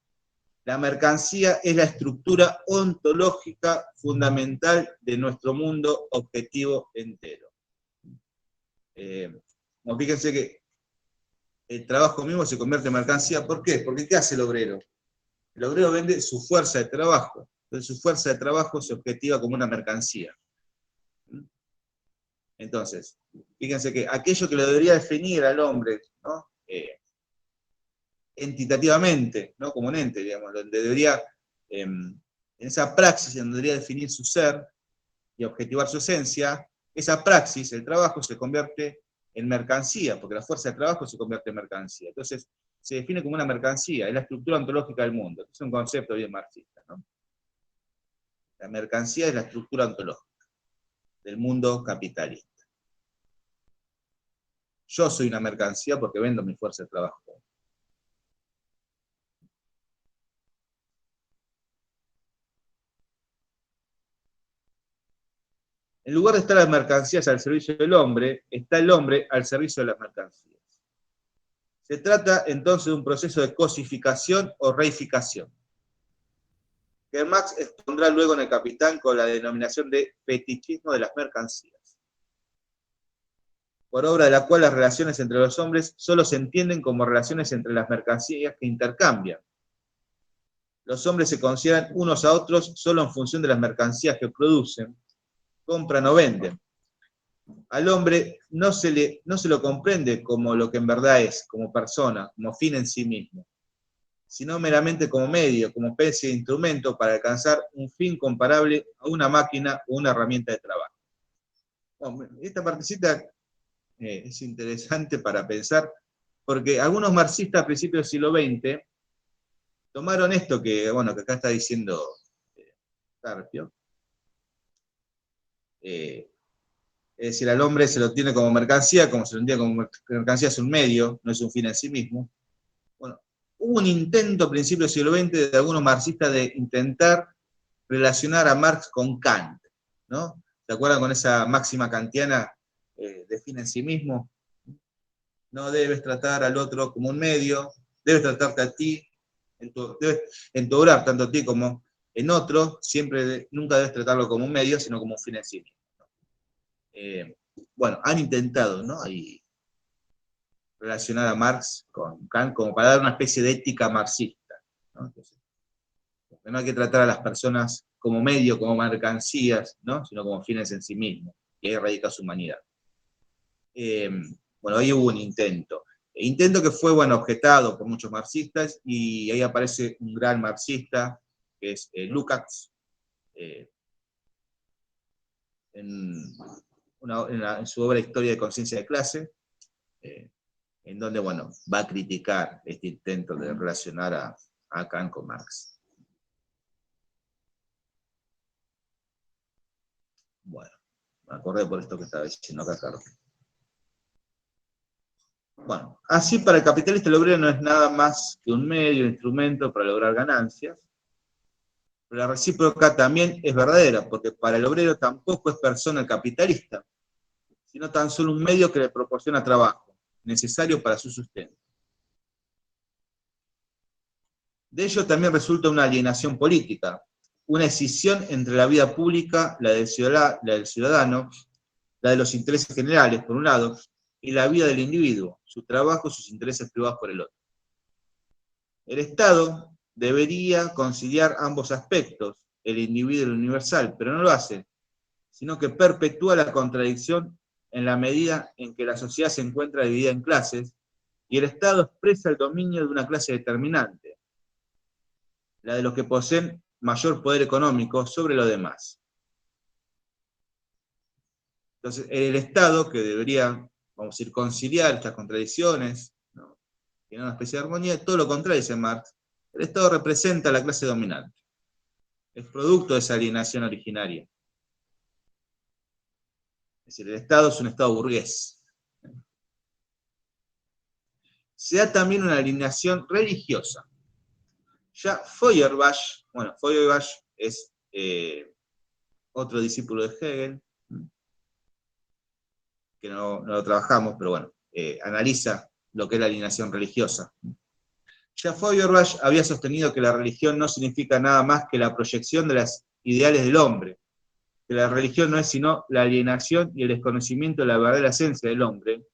La mercancía es la estructura ontológica fundamental de nuestro mundo objetivo entero. Fíjense que el trabajo mismo se convierte en mercancía. ¿Por qué? Porque ¿qué hace el obrero? El obrero vende su fuerza de trabajo. Entonces su fuerza de trabajo se objetiva como una mercancía. Entonces, fíjense que aquello que lo debería definir al hombre, ¿no? Entitativamente, ¿no? Como un ente, digamos, donde debería, en esa praxis donde debería definir su ser y objetivar su esencia, esa praxis, el trabajo, se convierte en mercancía, porque la fuerza de trabajo se convierte en mercancía. Entonces, se define como una mercancía, es la estructura ontológica del mundo. Es un concepto bien marxista, ¿no? La mercancía es la estructura ontológica del mundo capitalista. Yo soy una mercancía porque vendo mi fuerza de trabajo. En lugar de estar las mercancías al servicio del hombre, está el hombre al servicio de las mercancías. Se trata entonces de un proceso de cosificación o reificación, que Marx expondrá luego en El Capitán con la denominación de fetichismo de las mercancías, por obra de la cual las relaciones entre los hombres solo se entienden como relaciones entre las mercancías que intercambian. Los hombres se consideran unos a otros solo en función de las mercancías que producen, compran o venden. Al hombre no se lo comprende como lo que en verdad es, como persona, como fin en sí mismo, sino meramente como medio, como especie de instrumento para alcanzar un fin comparable a una máquina o una herramienta de trabajo. Bueno, esta partecita es interesante para pensar, porque algunos marxistas a principios del siglo XX tomaron esto que, bueno, que acá está diciendo Carpio, es decir, al hombre se lo tiene como mercancía, como se lo entiende como mercancía, es un medio, no es un fin en sí mismo. Bueno, hubo un intento a principios del siglo XX de algunos marxistas de intentar relacionar a Marx con Kant, ¿no? ¿Se acuerdan con esa máxima kantiana de fin en sí mismo? No debes tratar al otro como un medio, debes tratarte a ti, debes entorar tanto a ti como en otro, nunca debes tratarlo como un medio, sino como un fin en sí mismo. Bueno, han intentado, ¿no? Y relacionar a Marx con Kant como para dar una especie de ética marxista, ¿no? Entonces, no hay que tratar a las personas como medio, como mercancías, ¿no? Sino como fines en sí mismos, y ahí radica su humanidad. Bueno, ahí hubo un intento. Intento que fue, bueno, objetado por muchos marxistas, y ahí aparece un gran marxista, que es Lukács, en su obra Historia de Conciencia de Clase, en donde, bueno, va a criticar este intento de relacionar a Kant con Marx. Bueno, me acordé por esto que estaba diciendo acá, Carlos. Bueno, así para el capitalista el obrero no es nada más que un medio, un instrumento para lograr ganancias, pero la recíproca también es verdadera, porque para el obrero tampoco es persona el capitalista, sino tan solo un medio que le proporciona trabajo, necesario para su sustento. De ello también resulta una alienación política, una escisión entre la vida pública, la del ciudadano, la de los intereses generales, por un lado, y la vida del individuo, su trabajo, sus intereses privados por el otro. El Estado debería conciliar ambos aspectos, el individuo y el universal, pero no lo hace, sino que perpetúa la contradicción en la medida en que la sociedad se encuentra dividida en clases y el Estado expresa el dominio de una clase determinante, la de los que poseen mayor poder económico sobre los demás. Entonces, el Estado, que debería, vamos a decir, conciliar estas contradicciones, ¿no?, tiene una especie de armonía, todo lo contrario, dice Marx, el Estado representa a la clase dominante, es producto de esa alienación originaria. Es decir, el Estado es un Estado burgués. Se da también una alienación religiosa. Ya Feuerbach, bueno, Feuerbach es otro discípulo de Hegel, que no lo trabajamos, pero bueno, analiza lo que es la alienación religiosa. Ya Feuerbach había sostenido que la religión no significa nada más que la proyección de los ideales del hombre, que la religión no es sino la alienación y el desconocimiento de la verdadera esencia del hombre,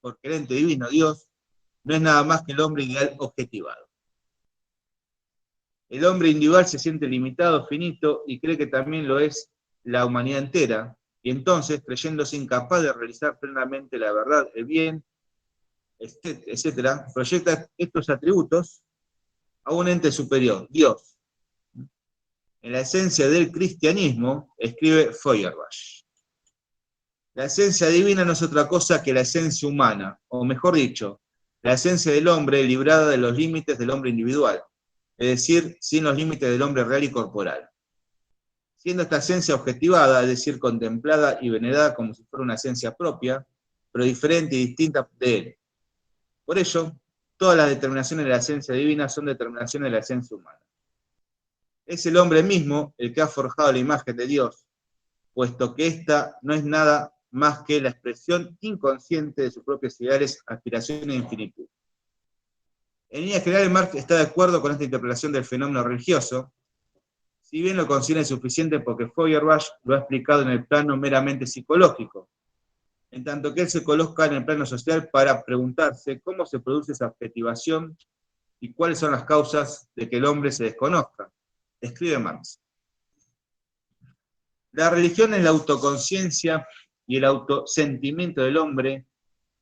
porque el ente divino, Dios, no es nada más que el hombre ideal objetivado. El hombre individual se siente limitado, finito, y cree que también lo es la humanidad entera, y entonces, creyéndose incapaz de realizar plenamente la verdad, el bien, etc., proyecta estos atributos a un ente superior, Dios. En la esencia del cristianismo, escribe Feuerbach, la esencia divina no es otra cosa que la esencia humana, o mejor dicho, la esencia del hombre librada de los límites del hombre individual, es decir, sin los límites del hombre real y corporal. Siendo esta esencia objetivada, es decir, contemplada y venerada como si fuera una esencia propia, pero diferente y distinta de él. Por ello, todas las determinaciones de la esencia divina son determinaciones de la esencia humana. Es el hombre mismo el que ha forjado la imagen de Dios, puesto que ésta no es nada más que la expresión inconsciente de sus propios ideales, aspiraciones e infinitud. En línea general, Marx está de acuerdo con esta interpretación del fenómeno religioso, si bien lo considera insuficiente porque Feuerbach lo ha explicado en el plano meramente psicológico, en tanto que él se coloca en el plano social para preguntarse cómo se produce esa objetivación y cuáles son las causas de que el hombre se desconozca. Escribe Marx. La religión es la autoconciencia y el autosentimiento del hombre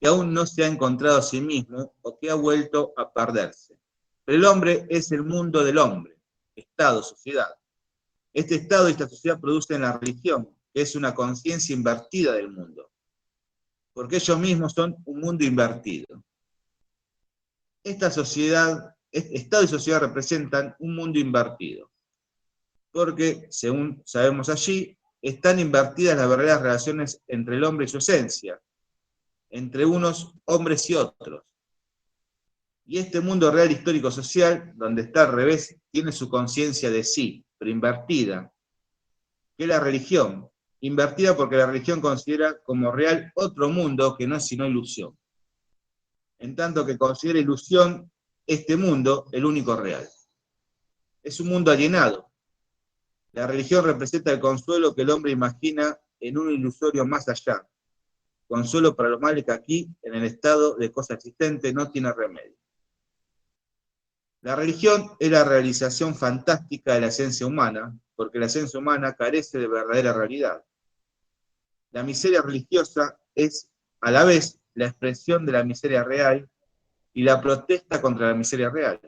que aún no se ha encontrado a sí mismo o que ha vuelto a perderse. Pero el hombre es el mundo del hombre, Estado, sociedad. Este Estado y esta sociedad producen la religión, que es una conciencia invertida del mundo, porque ellos mismos son un mundo invertido. Esta sociedad, Estado y sociedad representan un mundo invertido, porque, según sabemos allí, están invertidas las verdaderas relaciones entre el hombre y su esencia, entre unos hombres y otros. Y este mundo real histórico-social, donde está al revés, tiene su conciencia de sí, pero invertida, que es la religión, invertida porque la religión considera como real otro mundo que no es sino ilusión, en tanto que considera ilusión este mundo el único real. Es un mundo alienado. La religión representa el consuelo que el hombre imagina en un ilusorio más allá, consuelo para los males que aquí, en el estado de cosa existente, no tiene remedio. La religión es la realización fantástica de la esencia humana, porque la esencia humana carece de verdadera realidad. La miseria religiosa es, a la vez, la expresión de la miseria real y la protesta contra la miseria real.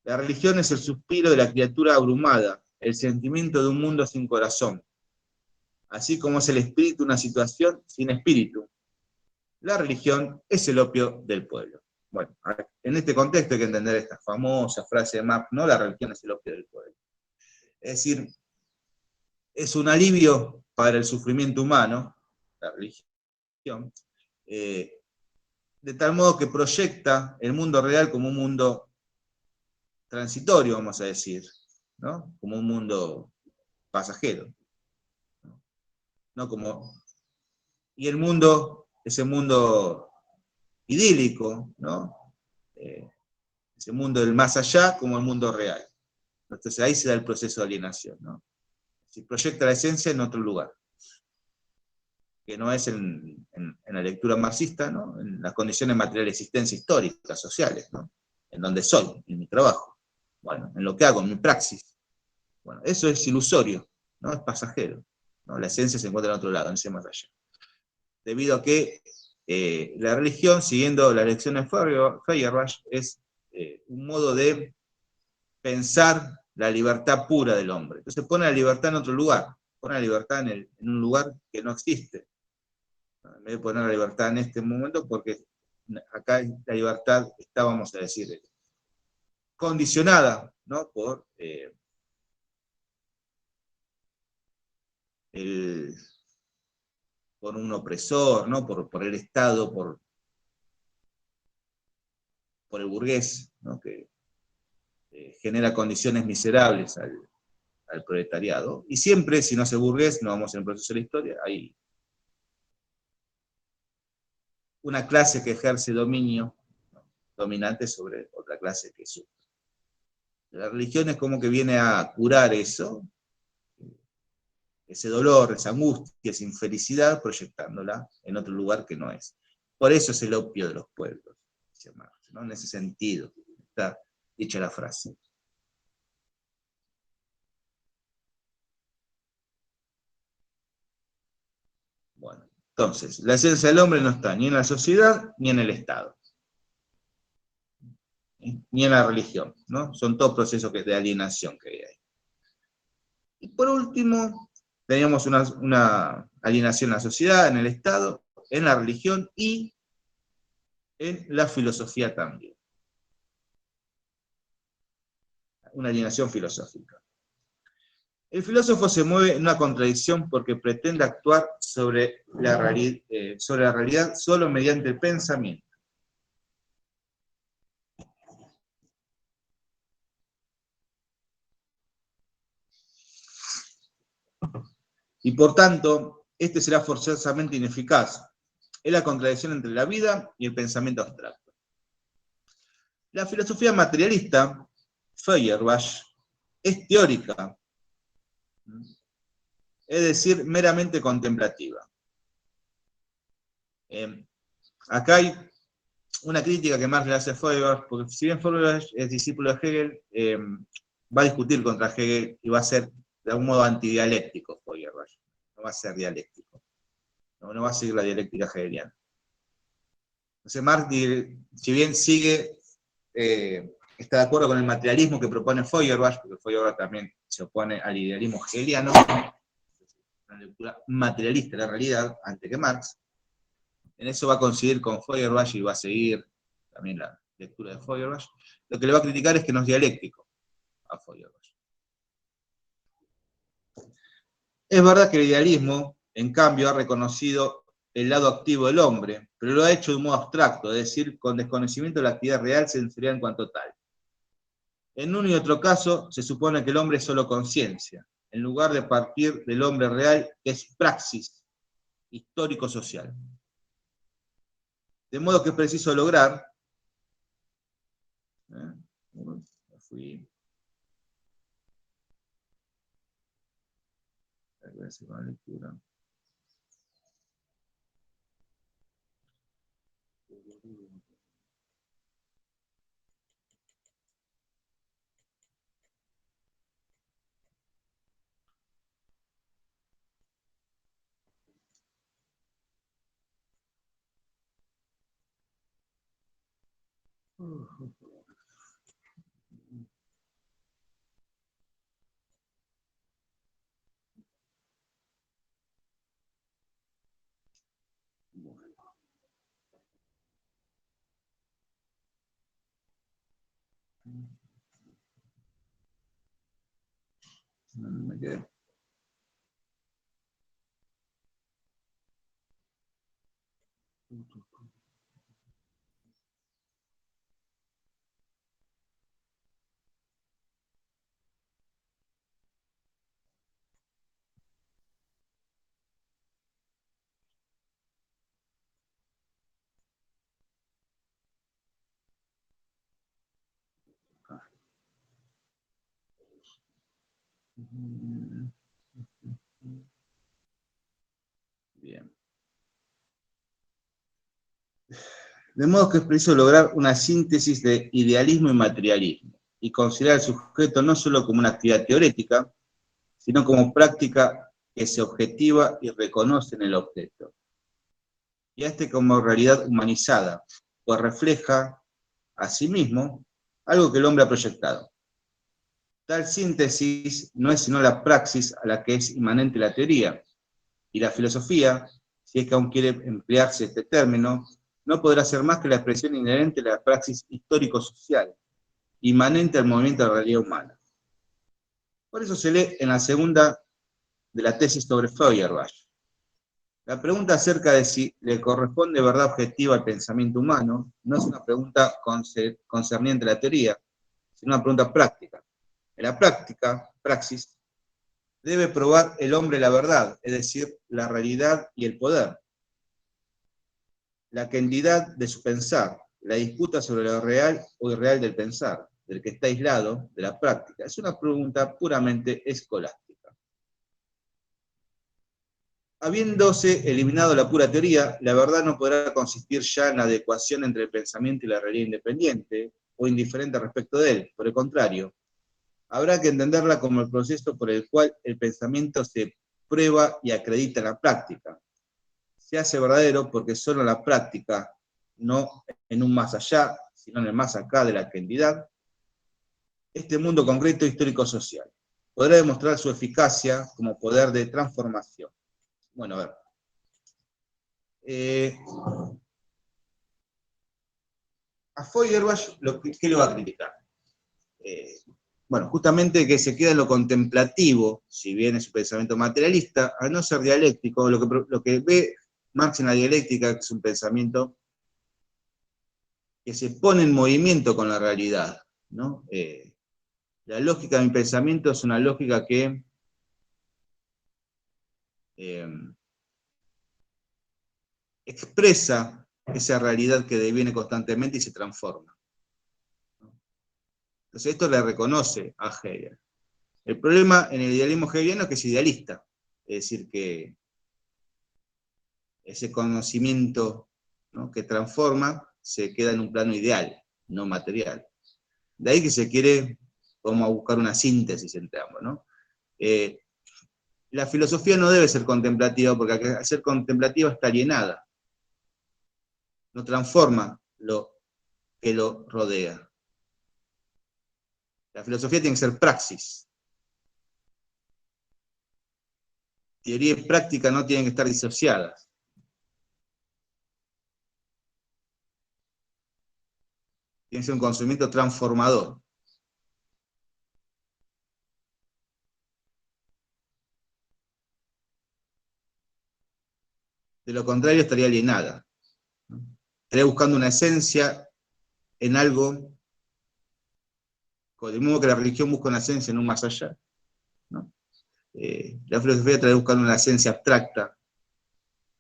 La religión es el suspiro de la criatura abrumada, el sentimiento de un mundo sin corazón, así como es el espíritu una situación sin espíritu. La religión es el opio del pueblo. Bueno, en este contexto hay que entender esta famosa frase de Marx, no, la religión es el opio del pueblo. Es decir, es un alivio para el sufrimiento humano, la religión, de tal modo que proyecta el mundo real como un mundo transitorio, vamos a decir, ¿no? Como un mundo pasajero, ¿no? Y el mundo, ese mundo idílico, ¿no? Ese mundo del más allá como el mundo real. Entonces ahí se da el proceso de alienación, ¿no? Se proyecta la esencia en otro lugar, que no es en la lectura marxista, ¿no? En las condiciones materiales de existencia históricas, sociales, ¿no? En donde soy, en mi trabajo, bueno, en lo que hago, en mi praxis. Bueno, eso es ilusorio, ¿no? Es pasajero, ¿no? La esencia se encuentra en otro lado, en ese más allá. debido a que la religión, siguiendo las lecciones de Feuerbach, es un modo de pensar la libertad pura del hombre. Entonces pone la libertad en otro lugar, pone la libertad en un lugar que no existe. En vez de poner la libertad en este momento, porque acá la libertad está, vamos a decir, condicionada, ¿no? Por un opresor, ¿no? Por el Estado, por el burgués, ¿no? Que genera condiciones miserables al proletariado. Y siempre, si no es el burgués, no vamos en el proceso de la historia, hay una clase que ejerce dominio, ¿no? Dominante sobre otra clase que sufre. La religión es como que viene a curar eso, ese dolor, esa angustia, esa infelicidad, proyectándola en otro lugar que no es. Por eso es el opio de los pueblos, dice Marx, ¿no? En ese sentido está dicha la frase. Bueno, entonces, la esencia del hombre no está ni en la sociedad ni en el Estado, ni en la religión, ¿no? Son todos procesos de alienación que hay ahí. Y por último, teníamos una alienación en la sociedad, en el Estado, en la religión y en la filosofía también. Una alienación filosófica. El filósofo se mueve en una contradicción porque pretende actuar sobre la realidad solo mediante el pensamiento. Y por tanto, este será forzosamente ineficaz. Es la contradicción entre la vida y el pensamiento abstracto. La filosofía materialista, Feuerbach, es teórica, es decir, meramente contemplativa. Acá hay una crítica que Marx le hace a Feuerbach, porque si bien Feuerbach es discípulo de Hegel, va a discutir contra Hegel y va a ser de algún modo antidialéctico Feuerbach, no va a ser dialéctico, no va a seguir la dialéctica hegeliana. Entonces Marx, si bien está de acuerdo con el materialismo que propone Feuerbach, porque Feuerbach también se opone al idealismo hegeliano, una lectura materialista de la realidad, antes que Marx, en eso va a coincidir con Feuerbach y va a seguir también la lectura de Feuerbach. Lo que le va a criticar es que no es dialéctico a Feuerbach. Es verdad que el idealismo, en cambio, ha reconocido el lado activo del hombre, pero lo ha hecho de un modo abstracto, es decir, con desconocimiento de la actividad real sensorial en cuanto tal. En uno y otro caso, se supone que el hombre es solo conciencia, en lugar de partir del hombre real, que es praxis histórico-social. De modo que es preciso lograr, me quedé. Bien. De modo que es preciso lograr una síntesis de idealismo y materialismo, y considerar el sujeto no solo como una actividad teórica, sino como práctica que se objetiva y reconoce en el objeto. y a este como realidad humanizada, pues refleja a sí mismo algo que el hombre ha proyectado. Tal síntesis no es sino la praxis a la que es inmanente la teoría, y la filosofía, si es que aún quiere emplearse este término, no podrá ser más que la expresión inherente de la praxis histórico-social, inmanente al movimiento de la realidad humana. Por eso se lee en la segunda de la tesis sobre Feuerbach. La pregunta acerca de si le corresponde verdad objetiva al pensamiento humano no es una pregunta concerniente a la teoría, sino una pregunta práctica. En la práctica, praxis, debe probar el hombre la verdad, es decir, la realidad y el poder. La candidad de su pensar, la disputa sobre lo real o irreal del pensar, del que está aislado de la práctica, es una pregunta puramente escolástica. Habiéndose eliminado la pura teoría, la verdad no podrá consistir ya en la adecuación entre el pensamiento y la realidad independiente o indiferente respecto de él. Por el contrario, habrá que entenderla como el proceso por el cual el pensamiento se prueba y acredita en la práctica. Se hace verdadero porque solo en la práctica, no en un más allá, sino en el más acá de la entidad, este mundo concreto histórico-social podrá demostrar su eficacia como poder de transformación. Bueno, a ver. A Feuerbach, ¿qué le va a criticar? Bueno, justamente que se queda en lo contemplativo, si bien es un pensamiento materialista, al no ser dialéctico, lo que ve Marx en la dialéctica es un pensamiento que se pone en movimiento con la realidad, ¿no? La lógica de mi pensamiento es una lógica que expresa esa realidad que deviene constantemente y se transforma. Entonces esto le reconoce a Hegel. El problema en el idealismo hegeliano es que es idealista, es decir, que ese conocimiento, ¿no?, que transforma se queda en un plano ideal, no material. De ahí que se quiere como buscar una síntesis entre ambos, ¿no? La filosofía no debe ser contemplativa porque al ser contemplativa está alienada, no transforma lo que lo rodea. La filosofía tiene que ser praxis. Teoría y práctica no tienen que estar disociadas. Tiene que ser un conocimiento transformador. De lo contrario estaría alienada. Estaría buscando una esencia en algo, del modo que la religión busca una esencia en un más allá, ¿no? La filosofía estaría buscando una esencia abstracta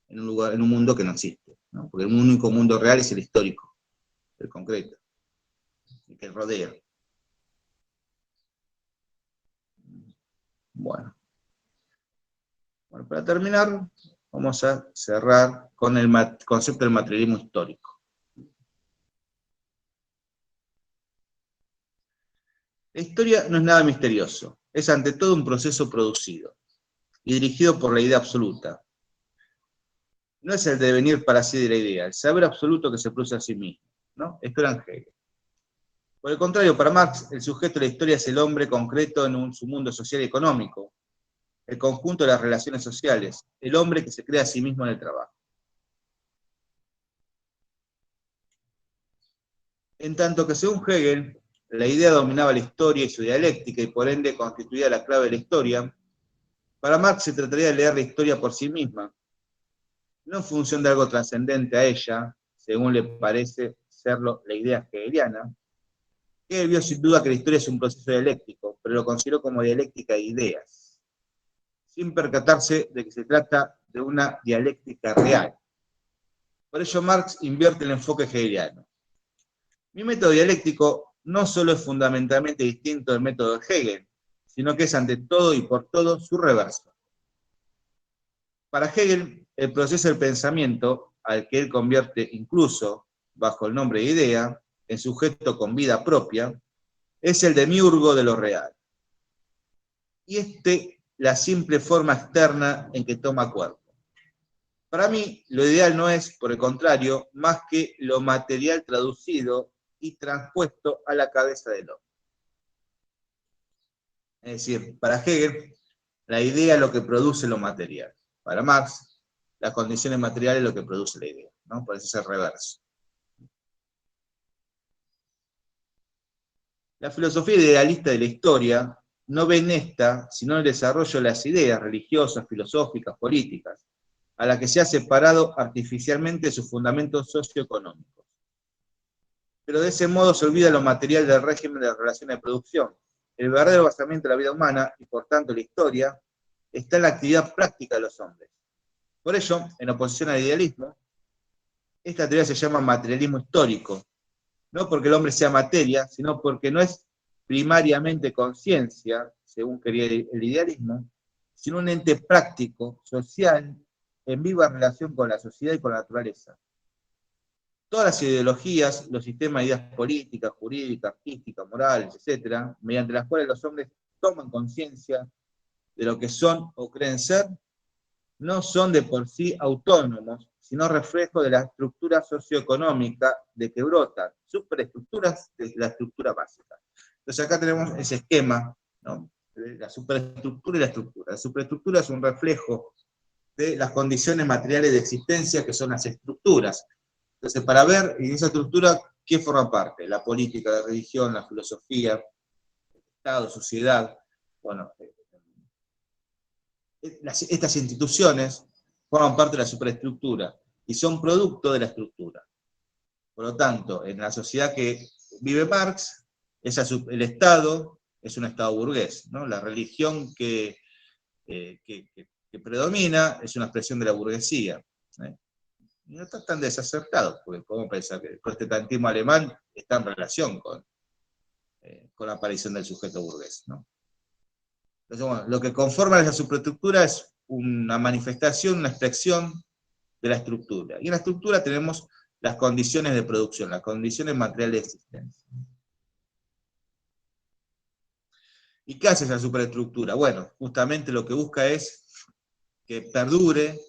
en un lugar, en un mundo que no existe, ¿no? Porque el único mundo real es el histórico, el concreto, el que rodea. Bueno, para terminar, vamos a cerrar con el concepto del materialismo histórico. La historia no es nada misterioso, es ante todo un proceso producido y dirigido por la idea absoluta. No es el devenir para sí de la idea, el saber absoluto que se produce a sí mismo, ¿no? Esto era Hegel. Por el contrario, para Marx, el sujeto de la historia es el hombre concreto en su mundo social y económico, el conjunto de las relaciones sociales, el hombre que se crea a sí mismo en el trabajo. En tanto que según Hegel, la idea dominaba la historia y su dialéctica y por ende constituía la clave de la historia, para Marx se trataría de leer la historia por sí misma, no en función de algo trascendente a ella, según le parece serlo la idea hegeliana, que él vio sin duda que la historia es un proceso dialéctico, pero lo consideró como dialéctica de ideas, sin percatarse de que se trata de una dialéctica real. Por ello Marx invierte el enfoque hegeliano. Mi método dialéctico no solo es fundamentalmente distinto del método de Hegel, sino que es ante todo y por todo su reverso. Para Hegel, el proceso del pensamiento, al que él convierte incluso bajo el nombre de idea, en sujeto con vida propia, es el demiurgo de lo real. Y la simple forma externa en que toma cuerpo. Para mí, lo ideal no es, por el contrario, más que lo material traducido y transpuesto a la cabeza del hombre. Es decir, para Hegel, la idea es lo que produce lo material. Para Marx, las condiciones materiales es lo que produce la idea, ¿no? Por eso es el reverso. La filosofía idealista de la historia no ve en esta sino el desarrollo de las ideas religiosas, filosóficas, políticas, a la que se ha separado artificialmente sus fundamentos socioeconómicos. Pero de ese modo se olvida lo material del régimen de las relaciones de producción. El verdadero basamento de la vida humana, y por tanto la historia, está en la actividad práctica de los hombres. Por ello, en oposición al idealismo, esta teoría se llama materialismo histórico, no porque el hombre sea materia, sino porque no es primariamente conciencia, según quería el idealismo, sino un ente práctico, social, en viva relación con la sociedad y con la naturaleza. Todas las ideologías, los sistemas de ideas políticas, jurídicas, artísticas, morales, etc., mediante las cuales los hombres toman conciencia de lo que son o creen ser, no son de por sí autónomos, sino reflejo de la estructura socioeconómica de que brotan, superestructuras de la estructura básica. Entonces acá tenemos ese esquema, ¿no? La superestructura y la estructura. La superestructura es un reflejo de las condiciones materiales de existencia que son las estructuras. Entonces, para ver en esa estructura, ¿qué forma parte? La política, la religión, la filosofía, el Estado, sociedad. Bueno, estas instituciones forman parte de la superestructura y son producto de la estructura. Por lo tanto, en la sociedad que vive Marx, el Estado es un Estado burgués, ¿no? La religión que predomina es una expresión de la burguesía. Y no está tan desacertado, porque podemos pensar que el protestantismo alemán está en relación con la aparición del sujeto burgués, ¿no? Entonces, bueno, lo que conforma esa superestructura es una manifestación, una expresión de la estructura. Y en la estructura tenemos las condiciones de producción, las condiciones materiales de existencia. ¿Y qué hace esa superestructura? Bueno, justamente lo que busca es que perdure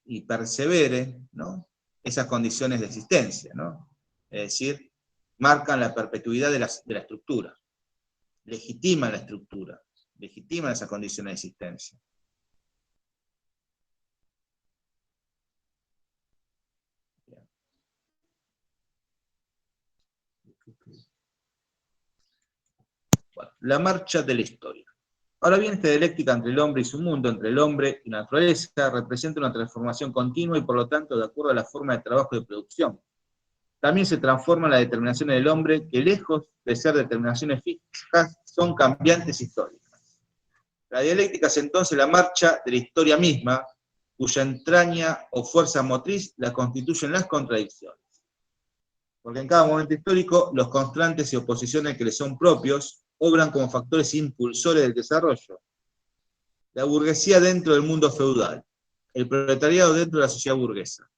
y persevere, ¿no? Esas condiciones de existencia, ¿no? Es decir, marcan la perpetuidad de la estructura, legitiman la estructura, legitiman esas condiciones de existencia. Bueno, la marcha de la historia. Ahora bien, esta dialéctica entre el hombre y su mundo, entre el hombre y la naturaleza, representa una transformación continua y por lo tanto de acuerdo a la forma de trabajo y de producción. También se transforman las determinaciones del hombre que lejos de ser determinaciones fijas, son cambiantes históricas. La dialéctica es entonces la marcha de la historia misma, cuya entraña o fuerza motriz la constituyen las contradicciones. Porque en cada momento histórico, los constantes y oposiciones que le son propios obran como factores impulsores del desarrollo. La burguesía dentro del mundo feudal, el proletariado dentro de la sociedad burguesa.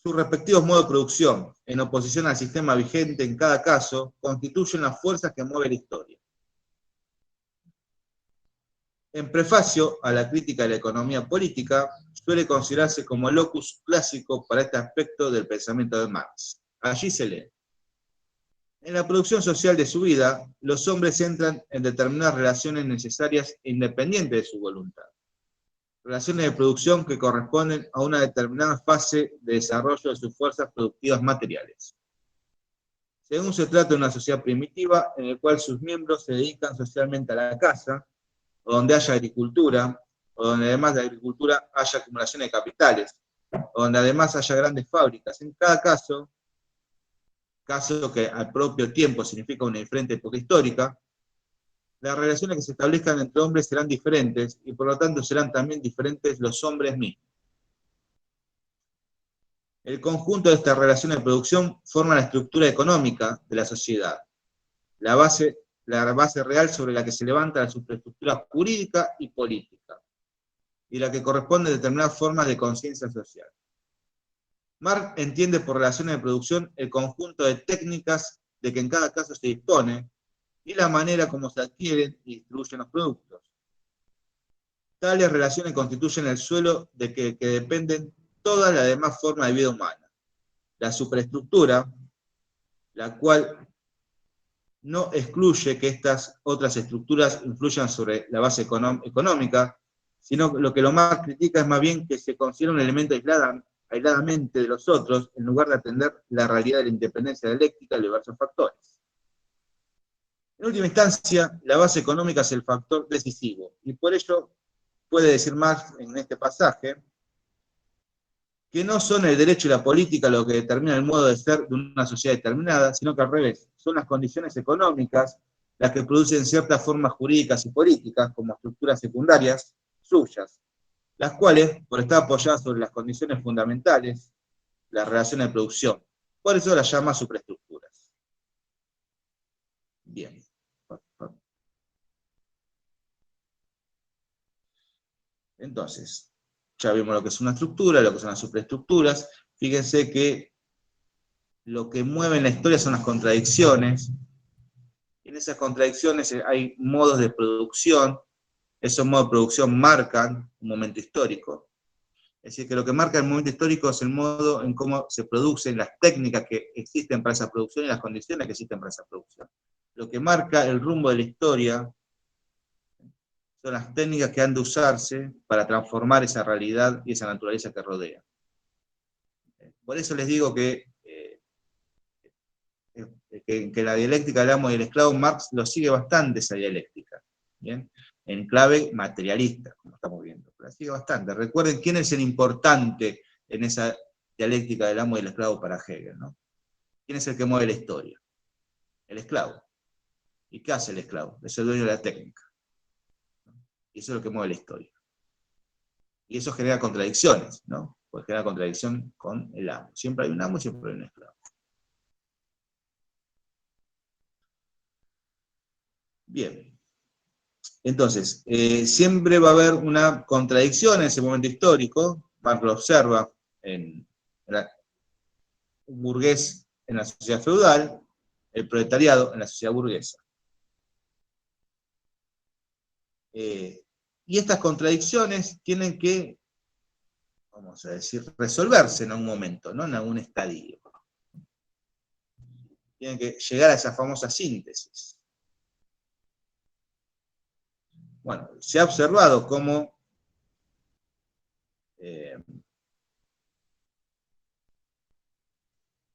Sus respectivos modos de producción, en oposición al sistema vigente en cada caso, constituyen las fuerzas que mueven la historia. En prefacio a la crítica de la economía política, suele considerarse como el locus clásico para este aspecto del pensamiento de Marx. Allí se lee: en la producción social de su vida, los hombres entran en determinadas relaciones necesarias e independientes de su voluntad. Relaciones de producción que corresponden a una determinada fase de desarrollo de sus fuerzas productivas materiales. Según se trata de una sociedad primitiva, en la cual sus miembros se dedican socialmente a la caza, o donde haya agricultura, o donde además de agricultura haya acumulación de capitales, o donde además haya grandes fábricas. En cada caso que al propio tiempo significa una diferente época histórica, las relaciones que se establezcan entre hombres serán diferentes y por lo tanto serán también diferentes los hombres mismos. El conjunto de estas relaciones de producción forma la estructura económica de la sociedad, la base real sobre la que se levanta la superestructura jurídica y política, y la que corresponde a determinadas formas de conciencia social. Marx entiende por relaciones de producción el conjunto de técnicas de que en cada caso se dispone y la manera como se adquieren y distribuyen los productos. Tales relaciones constituyen el suelo que dependen todas las demás formas de vida humana. La superestructura, la cual no excluye que estas otras estructuras influyan sobre la base económica, sino lo que lo más critica es más bien que se considera un elemento aisladamente de los otros, en lugar de atender la realidad de la independencia dialéctica de diversos factores. En última instancia, la base económica es el factor decisivo, y por ello puede decir Marx en este pasaje, que no son el derecho y la política lo que determina el modo de ser de una sociedad determinada, sino que al revés, son las condiciones económicas las que producen ciertas formas jurídicas y políticas como estructuras secundarias suyas, las cuales, por estar apoyadas sobre las condiciones fundamentales, las relaciones de producción, por eso las llama superestructuras. Bien. Entonces, ya vimos lo que es una estructura, lo que son las superestructuras. Fíjense que lo que mueve en la historia son las contradicciones. En esas contradicciones hay modos de producción. Esos modos de producción marcan un momento histórico. Es decir, que lo que marca el momento histórico es el modo en cómo se producen, las técnicas que existen para esa producción y las condiciones que existen para esa producción. Lo que marca el rumbo de la historia son las técnicas que han de usarse para transformar esa realidad y esa naturaleza que rodea. Por eso les digo que la dialéctica del amo y el esclavo, Marx lo sigue bastante esa dialéctica, ¿bien? En clave materialista, como estamos viendo, pero la sigue bastante. Recuerden quién es el importante en esa dialéctica del amo y el esclavo para Hegel, ¿no? ¿Quién es el que mueve la historia? El esclavo. ¿Y qué hace el esclavo? Es el dueño de la técnica. Y eso es lo que mueve la historia. Y eso genera contradicciones, ¿no? Pues genera contradicción con el amo. Siempre hay un amo y siempre hay un esclavo. Bien. Entonces, siempre va a haber una contradicción en ese momento histórico. Marx lo observa en un burgués en la sociedad feudal, el proletariado en la sociedad burguesa. Y estas contradicciones tienen que, vamos a decir, resolverse en algún momento, ¿no? En algún estadio. Tienen que llegar a esa famosa síntesis. Bueno, se ha observado cómo el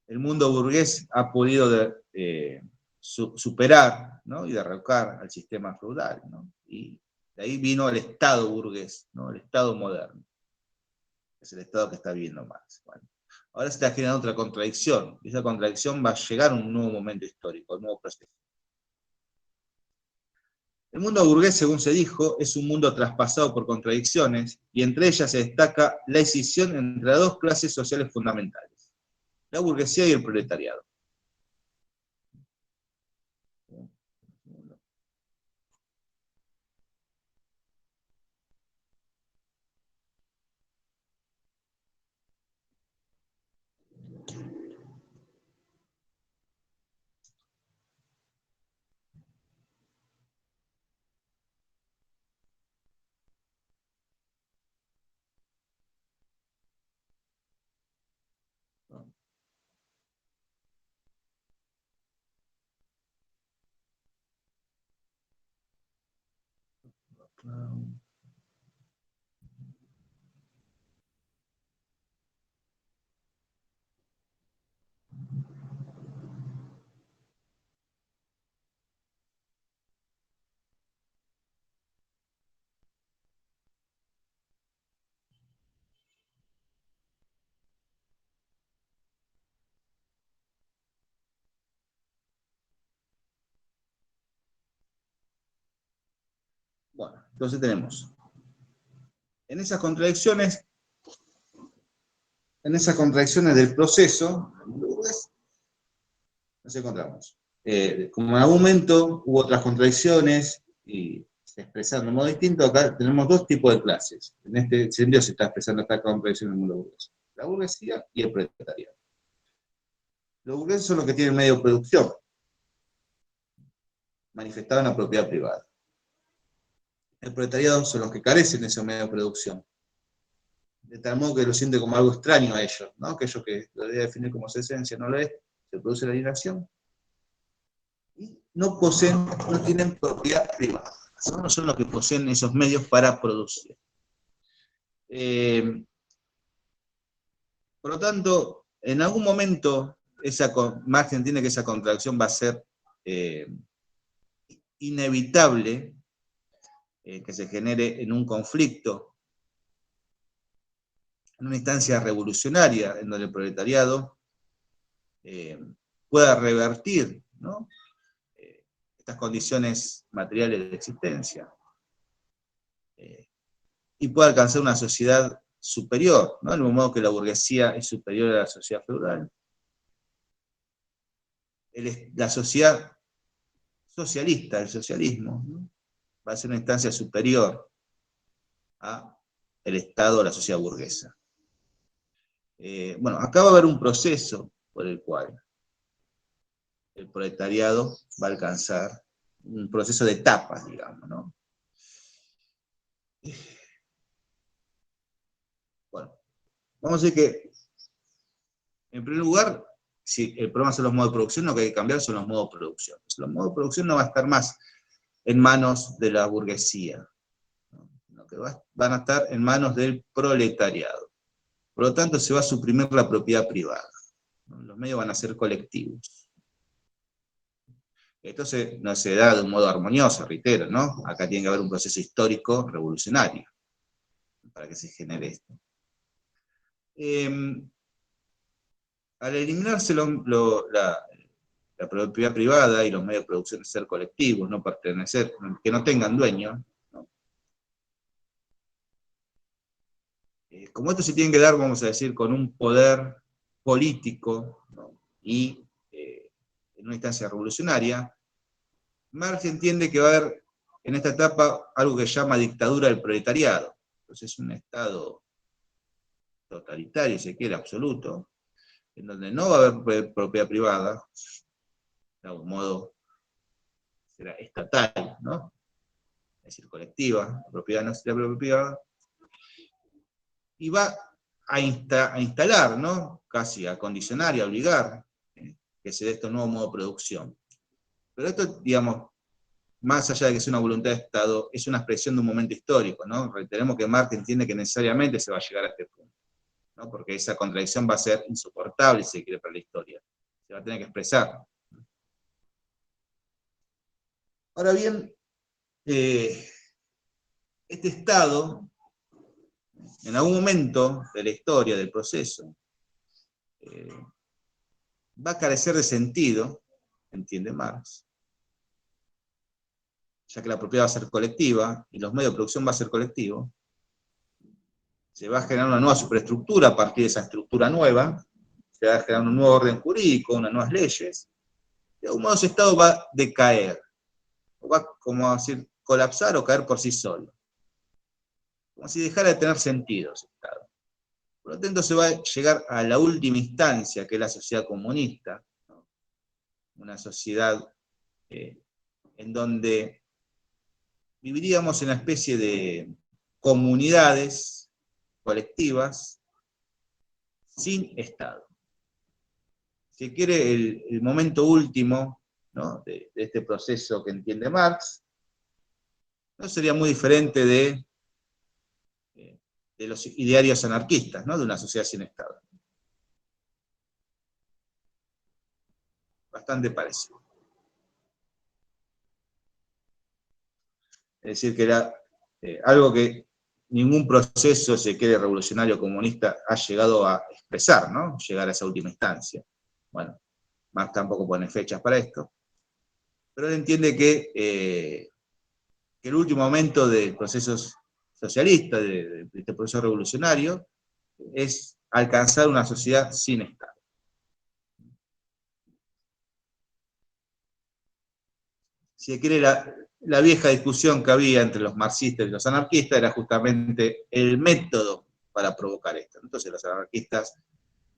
mundo burgués ha podido superar, ¿no? Y derrocar al sistema feudal, ¿no? Y de ahí vino el Estado burgués, ¿no? El Estado moderno. Es el Estado que está viviendo Marx. Bueno, ahora se está generando otra contradicción, y esa contradicción va a llegar a un nuevo momento histórico, un nuevo proceso. El mundo burgués, según se dijo, es un mundo traspasado por contradicciones, y entre ellas se destaca la escisión entre las dos clases sociales fundamentales, la burguesía y el proletariado. Bueno, entonces tenemos en esas contradicciones del proceso, nos encontramos. Como en algún momento hubo otras contradicciones y se expresaron de modo distinto, acá tenemos dos tipos de clases. En este sentido se está expresando esta contradicción en el mundo burgués. La burguesía y el proletariado. Los burgueses son los que tienen medio de producción, manifestado en la propiedad privada. el proletariado son los que carecen de esos medios de producción. De tal modo que lo siente como algo extraño a ellos, ¿no? Aquello que lo debe definir como su esencia, no lo es, se produce la alienación, y no poseen, no tienen propiedad privada. No son los que poseen esos medios para producir. Por lo tanto, en algún momento, Marx entiende que esa contradicción va a ser inevitable, que se genere en un conflicto, en una instancia revolucionaria, en donde el proletariado pueda revertir, ¿no? Estas condiciones materiales de existencia, y pueda alcanzar una sociedad superior, ¿no? Del mismo modo que la burguesía es superior a la sociedad feudal. La sociedad socialista, el socialismo, ¿no? Va a ser una instancia superior al Estado, a la sociedad burguesa. Bueno, acá va a haber un proceso por el cual el proletariado va a alcanzar un proceso de etapas, digamos, ¿no? Bueno, vamos a decir que, en primer lugar, si el problema son los modos de producción, lo que hay que cambiar son los modos de producción. Los modos de producción no van a estar más en manos de la burguesía, ¿no? Sino que van a estar en manos del proletariado. Por lo tanto, se va a suprimir la propiedad privada, ¿no? Los medios van a ser colectivos. Esto no se da de un modo armonioso, reitero, ¿no? Acá tiene que haber un proceso histórico revolucionario para que se genere esto. Al eliminarse la propiedad privada y los medios de producción ser colectivos, no pertenecer, que no tengan dueño, ¿no? Como esto se tiene que dar, vamos a decir, con un poder político, ¿no? Y en una instancia revolucionaria, Marx entiende que va a haber en esta etapa algo que llama dictadura del proletariado. Entonces es un estado totalitario, si se quiere, absoluto, en donde no va a haber propiedad privada, de algún modo será estatal, ¿no? Es decir, colectiva, la propiedad no será propiedad privada, y va a instalar, ¿no? Casi a condicionar y a obligar que se dé este nuevo modo de producción. Pero esto, digamos, más allá de que sea una voluntad de Estado, es una expresión de un momento histórico, ¿no? Reiteremos que Marx entiende que necesariamente se va a llegar a este punto, ¿no? Porque esa contradicción va a ser insoportable, si se quiere, para la historia. Se va a tener que expresar. Ahora bien, este Estado, en algún momento de la historia, del proceso, va a carecer de sentido, entiende Marx, ya que la propiedad va a ser colectiva y los medios de producción va a ser colectivo. Se va a generar una nueva superestructura a partir de esa estructura nueva, se va a generar un nuevo orden jurídico, unas nuevas leyes. De algún modo ese Estado va a decaer, o va, como decir, colapsar o caer por sí solo. Como si dejara de tener sentido ese Estado. Por lo tanto, se va a llegar a la última instancia, que es la sociedad comunista, ¿no? Una sociedad en donde viviríamos en una especie de comunidades colectivas sin Estado. Si quiere, el momento último, ¿no? de este proceso que entiende Marx, no sería muy diferente de los idearios anarquistas, ¿no? De una sociedad sin Estado. Bastante parecido. Es decir, que era algo que ningún proceso, si quiere, revolucionario comunista ha llegado a expresar, ¿no? Llegar a esa última instancia. Bueno, Marx tampoco pone fechas para esto, pero él entiende que el último momento del proceso socialista, de este proceso revolucionario, es alcanzar una sociedad sin Estado. Si se quiere, la vieja discusión que había entre los marxistas y los anarquistas era justamente el método para provocar esto. Entonces los anarquistas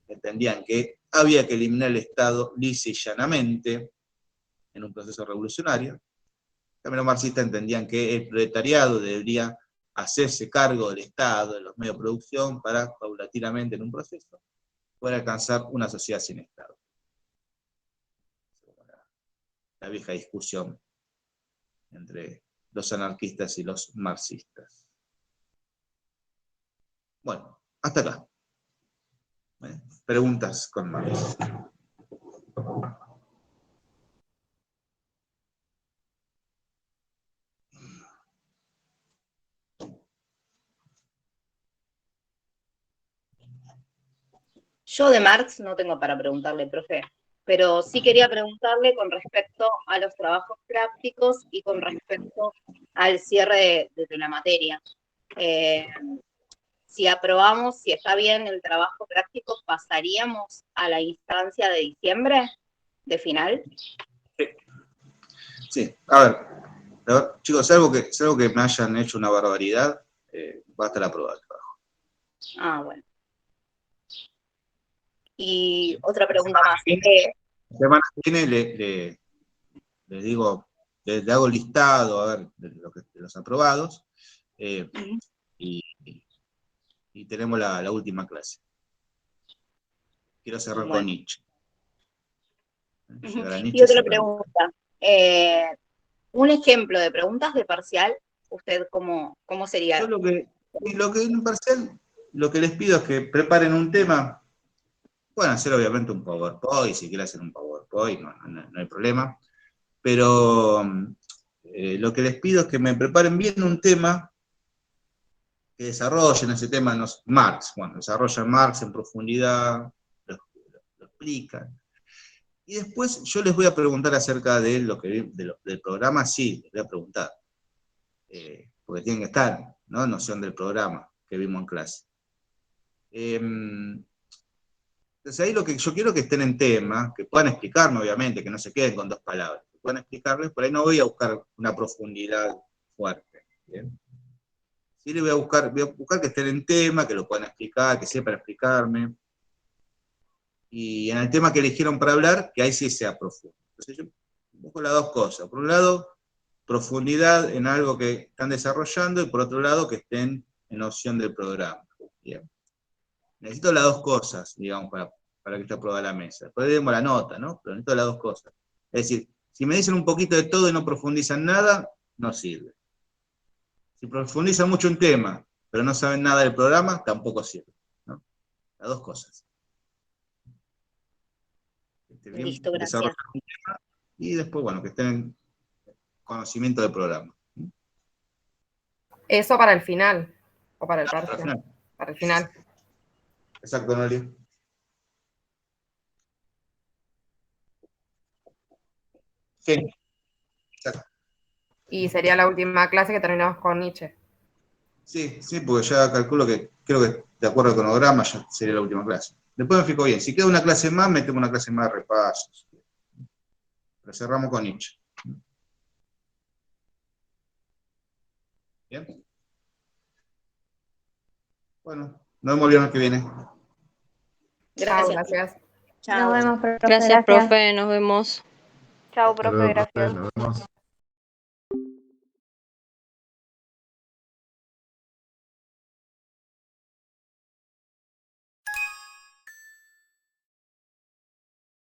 entendían que había que eliminar el Estado lisa y llanamente en un proceso revolucionario, También los marxistas entendían que el proletariado debería hacerse cargo del Estado, de los medios de producción, para paulatinamente en un proceso poder alcanzar una sociedad sin Estado. La vieja discusión entre los anarquistas y los marxistas. Bueno, hasta acá. Preguntas con Marx. Yo de Marx no tengo para preguntarle, profe, pero sí quería preguntarle con respecto a los trabajos prácticos y con respecto al cierre de la materia. Si aprobamos, si está bien el trabajo práctico, ¿pasaríamos a la instancia de diciembre, de final? Sí, a ver, chicos, salvo que me hayan hecho una barbaridad, va a estar aprobado el trabajo. Ah, bueno. Y otra pregunta más. La semana que viene les digo, le hago el listado, a ver, de los aprobados, y tenemos la última clase. Quiero cerrar con Nietzsche. Y otra pregunta. Un ejemplo de preguntas de parcial, ¿usted cómo sería? Yo lo que en parcial, lo que les pido es que preparen un tema. Pueden hacer obviamente un PowerPoint, si quieren hacer un PowerPoint, no hay problema. Pero lo que les pido es que me preparen bien un tema, que desarrollen ese tema, Marx. Bueno, desarrollan Marx en profundidad, lo explican. Y después yo les voy a preguntar acerca de del programa, sí, les voy a preguntar. Porque tienen que estar, ¿no? Noción del programa que vimos en clase. Entonces ahí lo que yo quiero que estén en tema, que puedan explicarme, obviamente, que no se queden con 2 palabras, que puedan explicarles, por ahí no voy a buscar una profundidad fuerte. ¿Bien? Sí le voy a buscar que estén en tema, que lo puedan explicar, que sepan explicarme. Y en el tema que eligieron para hablar, que ahí sí sea profundo. Entonces yo busco las 2 cosas. Por un lado, profundidad en algo que están desarrollando, y por otro lado, que estén en noción del programa. Bien. Necesito las 2 cosas, digamos, para que esté aprobada la mesa. Después demos la nota, ¿no? Pero necesito las 2 cosas. Es decir, si me dicen un poquito de todo y no profundizan nada, no sirve. Si profundizan mucho un tema, pero no saben nada del programa, tampoco sirve, ¿no? Las 2 cosas. Listo, gracias. Un tema y después, bueno, que estén en conocimiento del programa. Eso para el final, o para el parcial. Para el final. Exacto, Noli. Sí, exacto. Y sería la última clase que terminamos con Nietzsche. Sí, porque ya calculo que, creo que de acuerdo al cronograma ya sería la última clase. Después me fijo bien, si queda una clase más, metemos una clase más de repasos. Pero cerramos con Nietzsche. ¿Bien? Bueno, nos vemos el viernes que viene. Gracias. Chao. Nos vemos, profe. Gracias, profe, nos vemos. Chao, profe, gracias. Nos vemos.